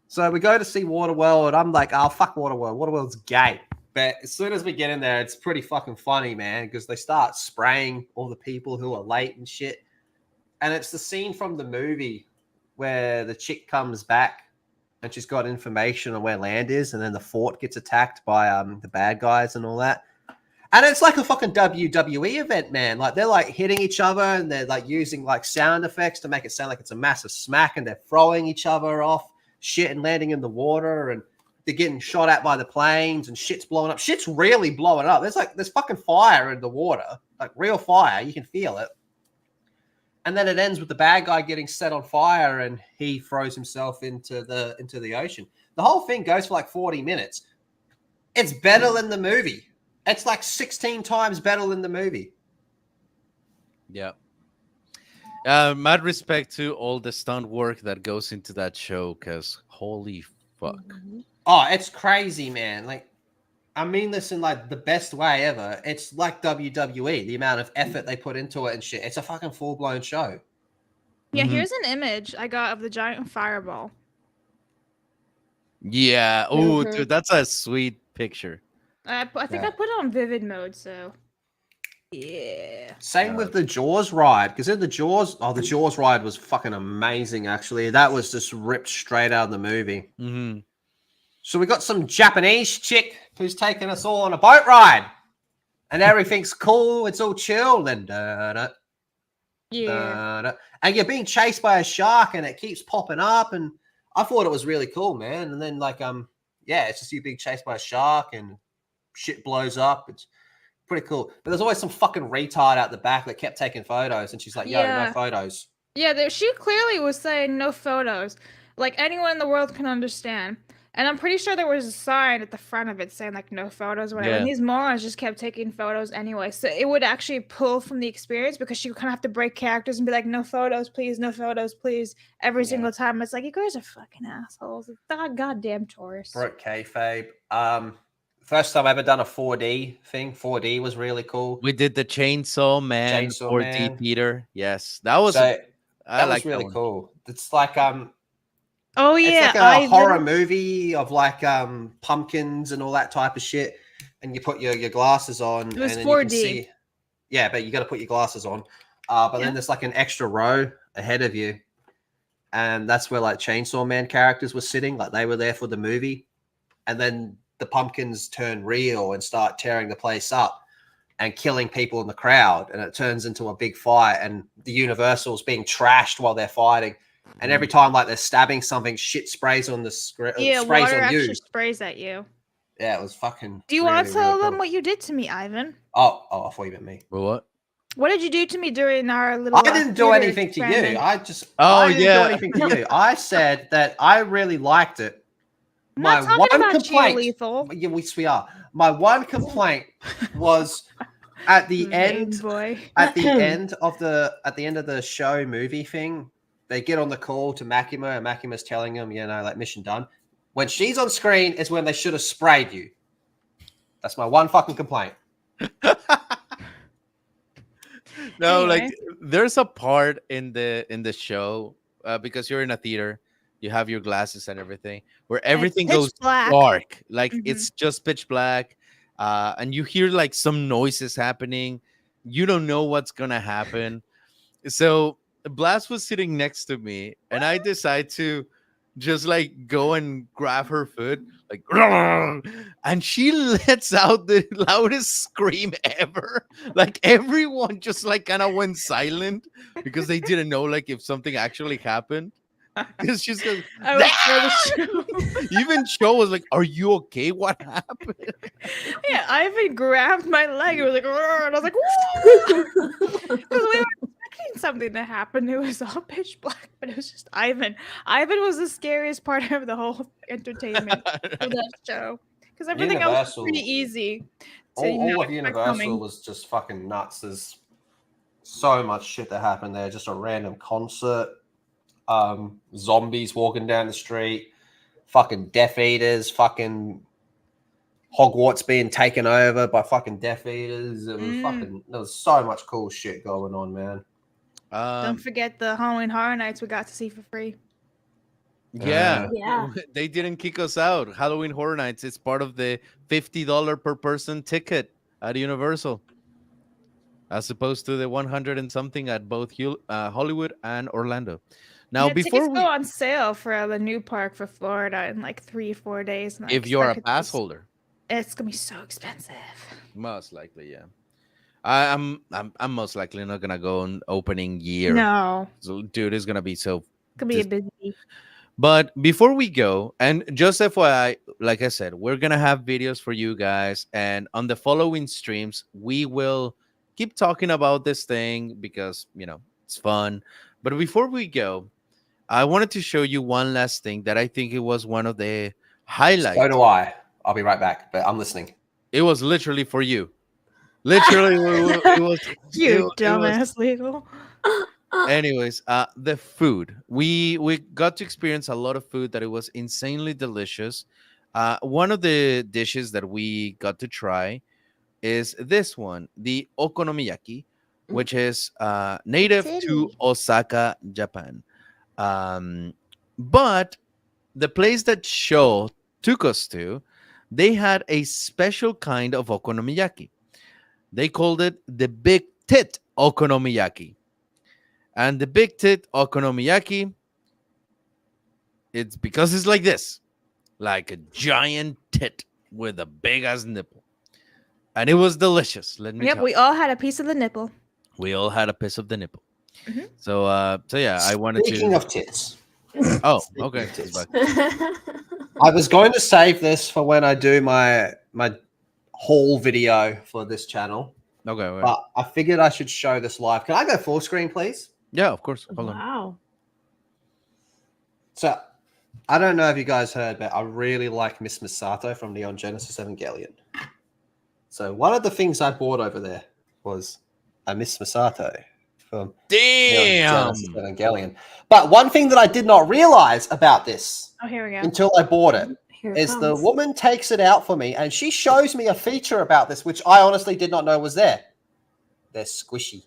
D: So we go to see Waterworld. I'm like, oh, fuck Waterworld. Waterworld's gay. But as soon as we get in there, it's pretty fucking funny, man, because they start spraying all the people who are late and shit. And it's the scene from the movie where the chick comes back and she's got information on where land is, and then the fort gets attacked by the bad guys and all that. And it's like a fucking WWE event, man. Like they're like hitting each other and they're like using like sound effects to make it sound like it's a massive smack, and they're throwing each other off shit and landing in the water, and they're getting shot at by the planes and shit's blowing up. Shit's really blowing up. There's fucking fire in the water, like real fire. You can feel it. And then it ends with the bad guy getting set on fire and he throws himself into the ocean. The whole thing goes for like 40 minutes. It's better than the movie. It's like 16 times better than the movie.
A: Yeah. Mad respect to all the stunt work that goes into that show, because holy fuck.
D: Oh, it's crazy, man. Like, I mean this in like the best way ever. It's like WWE, the amount of effort they put into it and shit. It's a fucking full-blown show.
B: Yeah,
A: Mhm.
B: here's an image I got of the giant fireball.
A: Yeah. Oh,
C: Mhm.
A: dude, that's a sweet picture.
B: I think
D: Yeah.
B: I put it on vivid mode, so yeah.
D: Same with the Jaws ride, because in the Jaws ride was fucking amazing, actually. That was just ripped straight out of the movie.
A: Mm-hmm.
D: So we got some Japanese chick who's taking us all on a boat ride. And everything's cool, it's all chill, and
B: Yeah.
D: and you're being chased by a shark and it keeps popping up, and I thought it was really cool, man. And then yeah, it's just you being chased by a shark and shit blows up. It's pretty cool. But there's always some fucking retard out the back that kept taking photos, and she's like, yo,
B: Yeah.
D: no photos.
B: Yeah, she clearly was saying no photos. Like anyone in the world can understand. And I'm pretty sure there was a sign at the front of it saying like no photos or whatever. And
A: Yeah.
B: these morons just kept taking photos anyway. So it would actually pull from the experience, because she would kind of have to break characters and be like, no photos, please, every
D: Yeah.
B: single time. It's like, you guys are fucking assholes. Goddamn tourists.
D: Broke kayfabe. First time I ever done a 4D thing. 4D was really cool.
A: We did the Chainsaw Man
D: Chainsaw
A: 4D
D: Man.
A: theater. Yes, that was.
D: So
A: I
D: that
A: like
D: was really
A: that one.
D: cool. It's like
B: Oh
D: it's
B: yeah,
D: like a
B: Ivan.
D: horror movie of like pumpkins and all that type of shit. And you put your glasses on,
B: It was
D: and then you can
B: 4D.
D: see. Yeah, but you got to put your glasses on. But
B: Yeah.
D: then there's like an extra row ahead of you, and that's where like Chainsaw Man characters were sitting. Like they were there for the movie, and then the pumpkins turn real and start tearing the place up and killing people in the crowd, and it turns into a big fight, and the Universal's being trashed while they're fighting. And every time like they're stabbing something, shit sprays on the screen.
B: Yeah,
D: Sprays
B: water
D: on
B: actually
D: you.
B: sprays at you.
D: Yeah, it was fucking.
B: Do you want
D: really,
B: to tell
D: really
B: them
D: cool.
B: what you did to me, Ivan?
D: Oh, I thought you meant me.
A: Well, what?
B: What did you do to me during our little?
D: I didn't do
B: theater
D: anything to you.
B: experiment?
A: Oh,
D: I didn't
A: yeah.
D: do anything to you. I said that I really liked it.
B: I'm
D: My
B: not talking
D: one
B: about
D: complaint.
B: you, Lethal.
D: Yeah, we are. My one complaint was at the
B: Vain
D: end.
B: boy.
D: At the end of the show movie thing, they get on the call to Makima, and Makima's telling them, like mission done. When she's on screen is when they should have sprayed you. That's my one fucking complaint.
A: No,
B: Anyway.
A: like there's a part in the show, because you're in a theater, you have your glasses and everything, where everything
B: pitch
A: goes
B: black.
A: dark, like
B: Mhm.
A: it's just pitch black, and you hear like some noises happening. You don't know what's gonna happen. So Blast was sitting next to me, and I decide to just like go and grab her foot, like, and she lets out the loudest scream ever. Like everyone just like kind of went silent because they didn't know like if something actually happened. Because she's like,
B: I was for the show.
A: even Cho was like, "Are you okay? What happened?"
B: Yeah, Ivan grabbed my leg. It was like, "Rrr," and I was like, "Woo!" Because we were expecting something to happen. It was all pitch black, but it was just Ivan. Ivan was the scariest part of the whole entertainment of that show, because everything else was
D: Universal-
B: pretty easy.
D: All of
B: expect
D: Universal
B: coming.
D: was just fucking nuts. There's so much shit that happened there. Just a random concert, zombies walking down the street, fucking Death Eaters, fucking Hogwarts being taken over by fucking Death Eaters. It was there was so much cool shit going on, man.
B: Don't forget the Halloween Horror Nights we got to see for free.
A: Yeah,
C: Yeah.
A: they didn't kick us out. Halloween Horror Nights. It's part of the $50 per person ticket at Universal, as opposed to the 100 and something at both Hollywood and Orlando. Now,
B: Yeah,
A: before
B: tickets go on sale for the new park for Florida in like 3-4 days. and I
A: if you're a
B: expect it to
A: pass
B: s-
A: holder,
B: It's gonna be so expensive.
A: Most likely, yeah. I'm most likely not gonna go on opening year.
B: No,
A: So, dude, it's gonna be so.
B: it's gonna be a
A: Dis-
B: busy.
A: but before we go, and just FYI, like I said, we're gonna have videos for you guys, and on the following streams, we will keep talking about this thing because it's fun. But before we go, I wanted to show you one last thing that I think it was one of the highlights.
D: So do I. I'll be right back, but I'm listening.
A: It was literally for you. Literally, it was.
B: You
A: it was
B: dumbass legal.
A: anyways, the food, we got to experience a lot of food that it was insanely delicious. One of the dishes that we got to try is this one, the okonomiyaki, which is native to
B: Titty.
A: Osaka, Japan. But the place that show took us to, they had a special kind of okonomiyaki. They called it the big tit okonomiyaki. And the big tit okonomiyaki, it's because it's like this, like a giant tit with a big ass nipple. And it was delicious. Let me
B: Yep,
A: tell
B: we
A: you.
B: all had a piece of the nipple.
A: We all had a piece of the nipple.
B: Mhm.
A: So yeah, I wanted
D: Speaking
A: to.
D: of tits,
A: Oh,
D: Speaking
A: okay.
D: of
A: it's
D: tits.
A: back.
D: I was going to save this for when I do my haul video for this channel,
A: Okay. Okay.
D: but I figured I should show this live. Can I go full screen, please?
A: Yeah, of course. Hold on.
C: Wow.
D: So I don't know if you guys heard, but I really like Miss Misato from Neon Genesis Evangelion. So one of the things I bought over there was a Miss Misato from
A: Damn.
D: Genesis Evangelion. But one thing that I did not realize about this
B: Oh, here we go.
D: until I bought it
C: Here it
D: is the
C: comes.
D: woman takes it out for me and she shows me a feature about this, which I honestly did not know was there. They're squishy.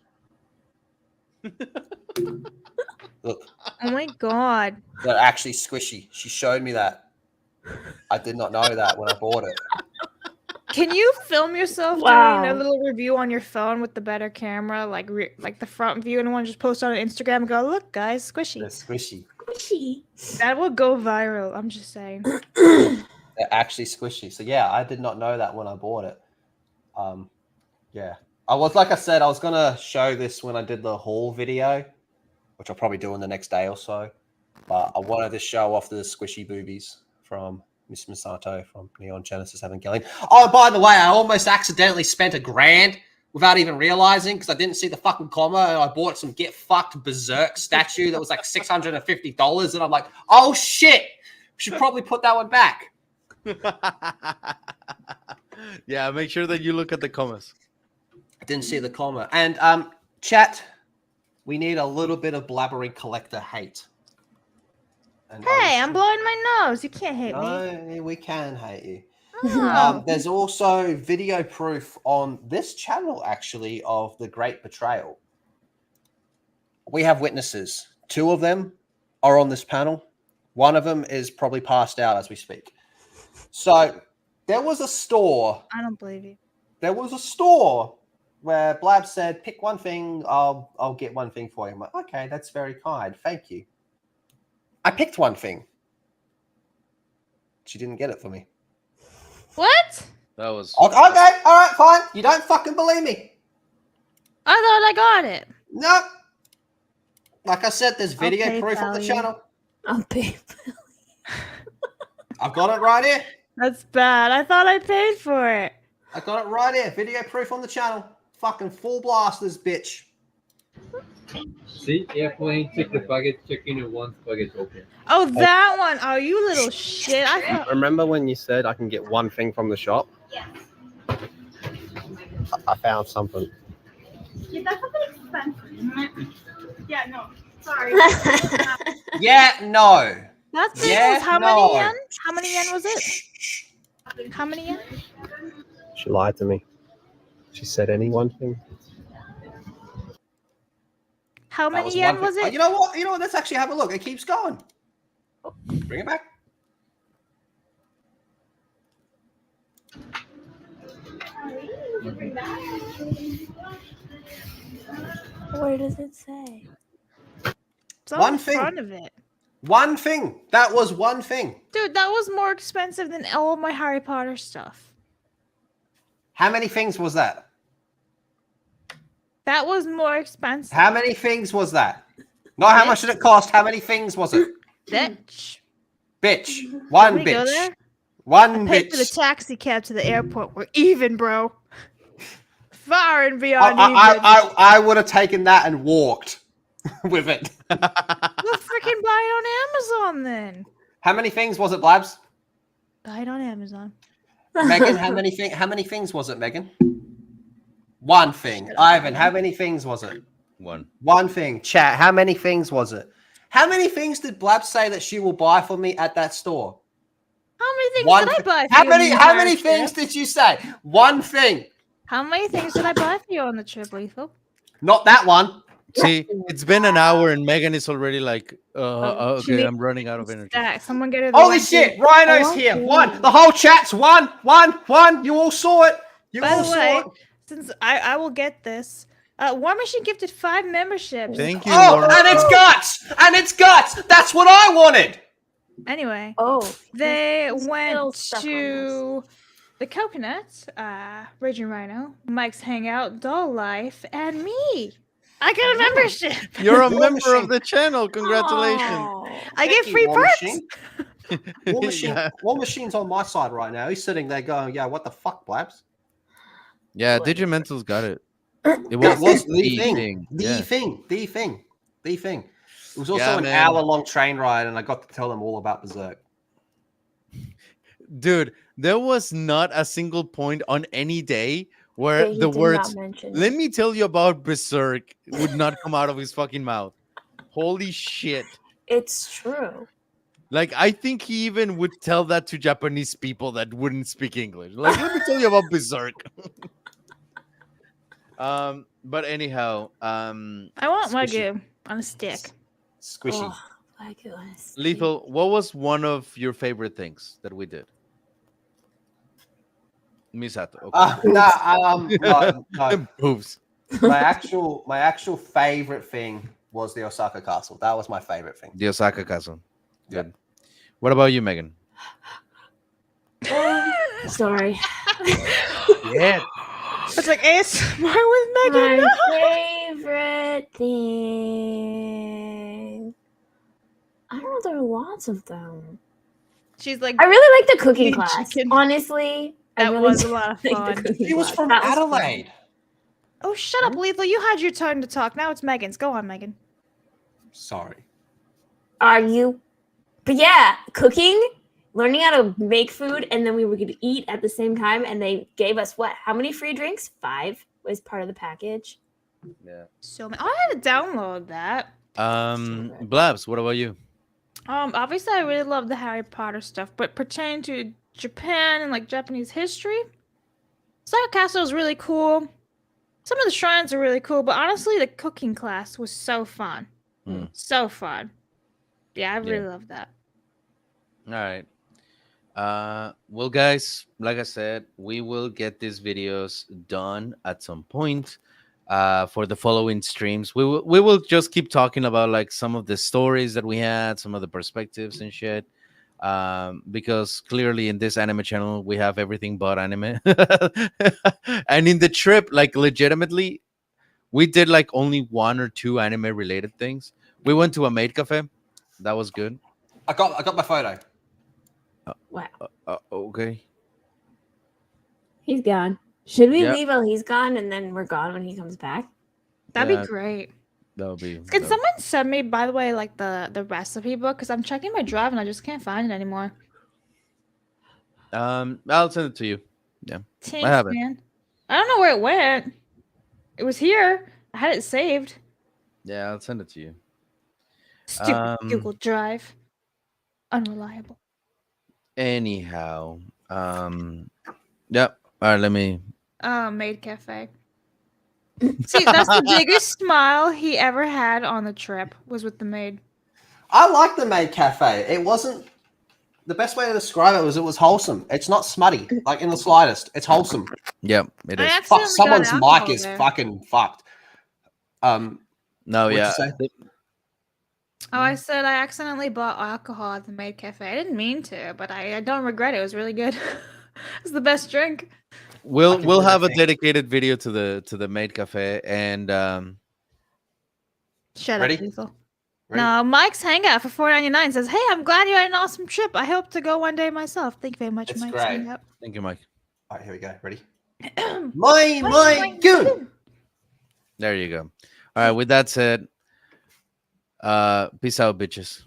D: Look,
B: Oh my god.
D: they're actually squishy. She showed me that. I did not know that when I bought it.
B: Can you film yourself
C: Wow.
B: doing a little review on your phone with the better camera, like like the front view, and want to just post on Instagram and go, "Look, guys, squishy."
D: They're squishy.
C: Squishy.
B: That will go viral. I'm just saying.
D: They're actually squishy. So yeah, I did not know that when I bought it. Yeah. I was, like I said, I was gonna show this when I did the haul video, which I'll probably do in the next day or so. But I wanted to show off the squishy boobies from Miss Misato from Neon Genesis Evangelion. Oh, by the way, I almost accidentally spent $1,000 without even realizing because I didn't see the fucking comma, and I bought some Get Fucked Berserk statue that was like $650, and I'm like, oh shit, we should probably put that one back.
A: Yeah, make sure that you look at the comments.
D: I didn't see the comma. And chat, we need a little bit of blabbering collector hate. And
B: Hey, I'm blowing my nose. You can't hate me.
D: No, we can hate you.
B: Oh.
D: There's also video proof on this channel, actually, of the Great Betrayal. We have witnesses. 2 of them are on this panel. One of them is probably passed out as we speak. So there was a store.
B: I don't believe you.
D: There was a store where Blab said, "Pick one thing. I'll get one thing for you." I'm like, "Okay, that's very kind. Thank you." I picked one thing. She didn't get it for me.
B: What?
A: That was
D: Okay, all right, fine. You don't fucking believe me.
B: I thought I got it.
D: No. Like I said, there's video
B: Okay,
D: proof on the
B: Sally.
D: channel.
C: I'll pay.
D: I've got it right here.
B: That's bad. I thought I paid for it.
D: I got it right here. Video proof on the channel. Fucking full blast this bitch.
E: See, airplane, check the baggage, check in, and once baggage open.
B: Oh, that one. Oh, you little shit. I thought.
D: Remember when you said I can get one thing from the shop?
C: Yeah.
D: I found something.
B: Yeah, that's a bit expensive. Yeah, no. Sorry.
D: Yeah, no.
B: That's big.
D: Yeah,
B: How
D: no.
B: many yen? How many yen was it? How many yen?
D: She lied to me. She said any one thing.
B: How
D: That
B: many yen
D: one
B: was
D: thing.
B: it?
D: You know what? You know what? Let's actually have a look. It keeps going. Bring it back.
C: Where does it say?
B: It's on
D: One
B: the
D: thing.
B: front of it.
D: One thing. That was one thing.
B: Dude, that was more expensive than all of my Harry Potter stuff.
D: How many things was that?
B: That was more expensive.
D: How many things was that? Not how much did it cost. How many things was it?
B: Bitch.
D: Bitch.
B: Want
D: One
B: me to go
D: bitch.
B: there?
D: One
B: Paid for the
D: bitch.
B: taxi cab to the airport. We're even, bro. Far and beyond
D: I would have taken that and walked with it.
B: We'll freaking buy it on Amazon then.
D: How many things was it, Blabs?
B: Buy it on Amazon.
D: Megan, how many things was it, Megan? One thing. Ivan, how many things was it? One thing. Chat, how many things was it? How many things did Blabs say that she will buy for me at that store?
B: How many things did I buy for
D: How
B: you? on the
D: how
B: entire
D: many
B: trip?
D: things did you say? One thing.
B: How many things did I buy for you on the trip, Lethal?
D: Not that one.
A: See, it's been an hour and Megan is already like,
B: she
A: okay,
B: needs
A: I'm running out of energy.
B: Stack. Someone get her the
D: Holy
B: one
D: shit,
B: thing.
D: Rhino's here. One. The whole chat's one. You all saw it. You
B: By
D: all
B: the way,
D: saw it.
B: since I will get this, War Machine gifted 5 memberships.
A: Thank you.
D: Oh,
A: Warren.
D: and it's guts. And it's guts. That's what I wanted.
B: Anyway,
C: Oh,
B: they
C: he's still
B: went
C: stuck on
B: to the Coconut, Raging Rhino, Mike's Hangout, Doll Life, and me. I got a membership.
A: You're a
D: War
A: member
D: Machine.
A: of the channel. Congratulations.
C: Oh.
B: I
D: Thank
B: get
D: you,
B: free
D: War
B: perks.
D: Machine. War Machine.
A: Yeah.
D: War Machine's on my side right now. He's sitting there going, "Yeah, what the fuck, Blabs?"
A: Yeah, Digimental's got it. It
D: That was
A: the
D: the thing.
A: thing.
D: The
A: Yeah.
D: thing. The thing. The thing. It was also
A: Yeah,
D: an
A: man.
D: hour-long train ride, and I got to tell them all about Berserk.
A: Dude, there was not a single point on any day where
C: that he
A: the
C: did
A: words,
C: not mention.
A: let me tell you about Berserk, would not come out of his fucking mouth. Holy shit.
C: It's true.
A: Like, I think he even would tell that to Japanese people that wouldn't speak English. Like, let me tell you about Berserk. But anyhow,
B: I want
D: Squishy.
B: Wagyu on a stick.
D: Squishy.
C: Oh, my goodness.
A: Lethal, what was one of your favorite things that we did? Misato. Okay.
D: No.
A: Boobs.
D: My actual favorite thing was the Osaka Castle. That was my favorite thing.
A: The Osaka Castle. Good. What about you, Megan?
C: Sorry.
A: Yeah.
B: It's like ASMR with Megan.
C: My favorite thing. I don't know. There are lots of them.
B: She's like,
C: I really like the cooking
B: Eating
C: class.
B: chicken.
C: Honestly, I
B: that
C: really
B: was
C: do
B: a lot of
C: like the
B: fun.
C: cooking
D: He was
C: class.
D: from
C: That fun.
D: Adelaide.
B: Oh, shut up, Lethal. You had your turn to talk. Now it's Megan's. Go on, Megan.
D: Sorry.
C: Are you? But yeah, cooking, learning how to make food, and then we were going to eat at the same time. And they gave us what? How many free drinks? 5 was part of the package.
A: Yeah.
B: So I had to download that.
A: Blabs, what about you?
B: Obviously, I really love the Harry Potter stuff, but pertaining to Japan and like Japanese history, Osaka Castle is really cool. Some of the shrines are really cool, but honestly, the cooking class was so fun. So fun. Yeah, I really love that.
A: All right. Well, guys, like I said, we will get these videos done at some point for the following streams. We will just keep talking about like some of the stories that we had, some of the perspectives and shit. Because clearly in this anime channel we have everything but anime. And in the trip, like legitimately, we did like only 1 or 2 anime related things. We went to a maid cafe. That was good.
D: I got my photo.
C: Wow.
A: Okay.
C: He's gone. Should we
A: Yep.
C: leave while he's gone and then we're gone when he comes back?
B: That'd
A: Yeah.
B: be great.
A: That would be.
B: Can someone send me, by the way, like the recipe book? Because I'm checking my drive and I just can't find it anymore.
A: I'll send it to you.
B: Thanks,
A: have it.
B: man. I don't know where it went. It was here. I had it saved.
A: Yeah, I'll send it to you.
B: Stupid Google Drive. Unreliable.
A: Anyhow, yep. All right, let me.
B: Oh, Maid Cafe. See, that's the biggest smile he ever had on the trip was with the maid.
D: I like the maid cafe. It wasn't the best way to describe it was wholesome. It's not smutty, like in the slightest. It's wholesome.
A: Yep, it
B: I
A: is.
B: accidentally
D: Fuck, someone's
B: got
D: mic
B: alcohol
D: is
B: there.
D: fucking fucked.
A: No,
D: what'd you
A: yeah.
D: say?
B: Oh, I said I accidentally bought alcohol at the Maid Cafe. I didn't mean to, but I don't regret it. It was really good. It's the best drink.
A: we'll
D: can
A: we'll
D: put a
A: have a
D: thing.
A: dedicated video to the maid cafe, and
B: Shut
D: Ready?
B: up, Diesel.
D: Ready?
B: No, Mike's Hangout for $4.99 says, "Hey, I'm glad you had an awesome trip. I hope to go one day myself. Thank you very much,
D: It's
B: Mike's
D: great.
B: Hangout."
A: thank you, Mike.
D: All right, here we go. Ready?
B: My
D: Goon.
A: There you go. All right. With that said, peace out, bitches.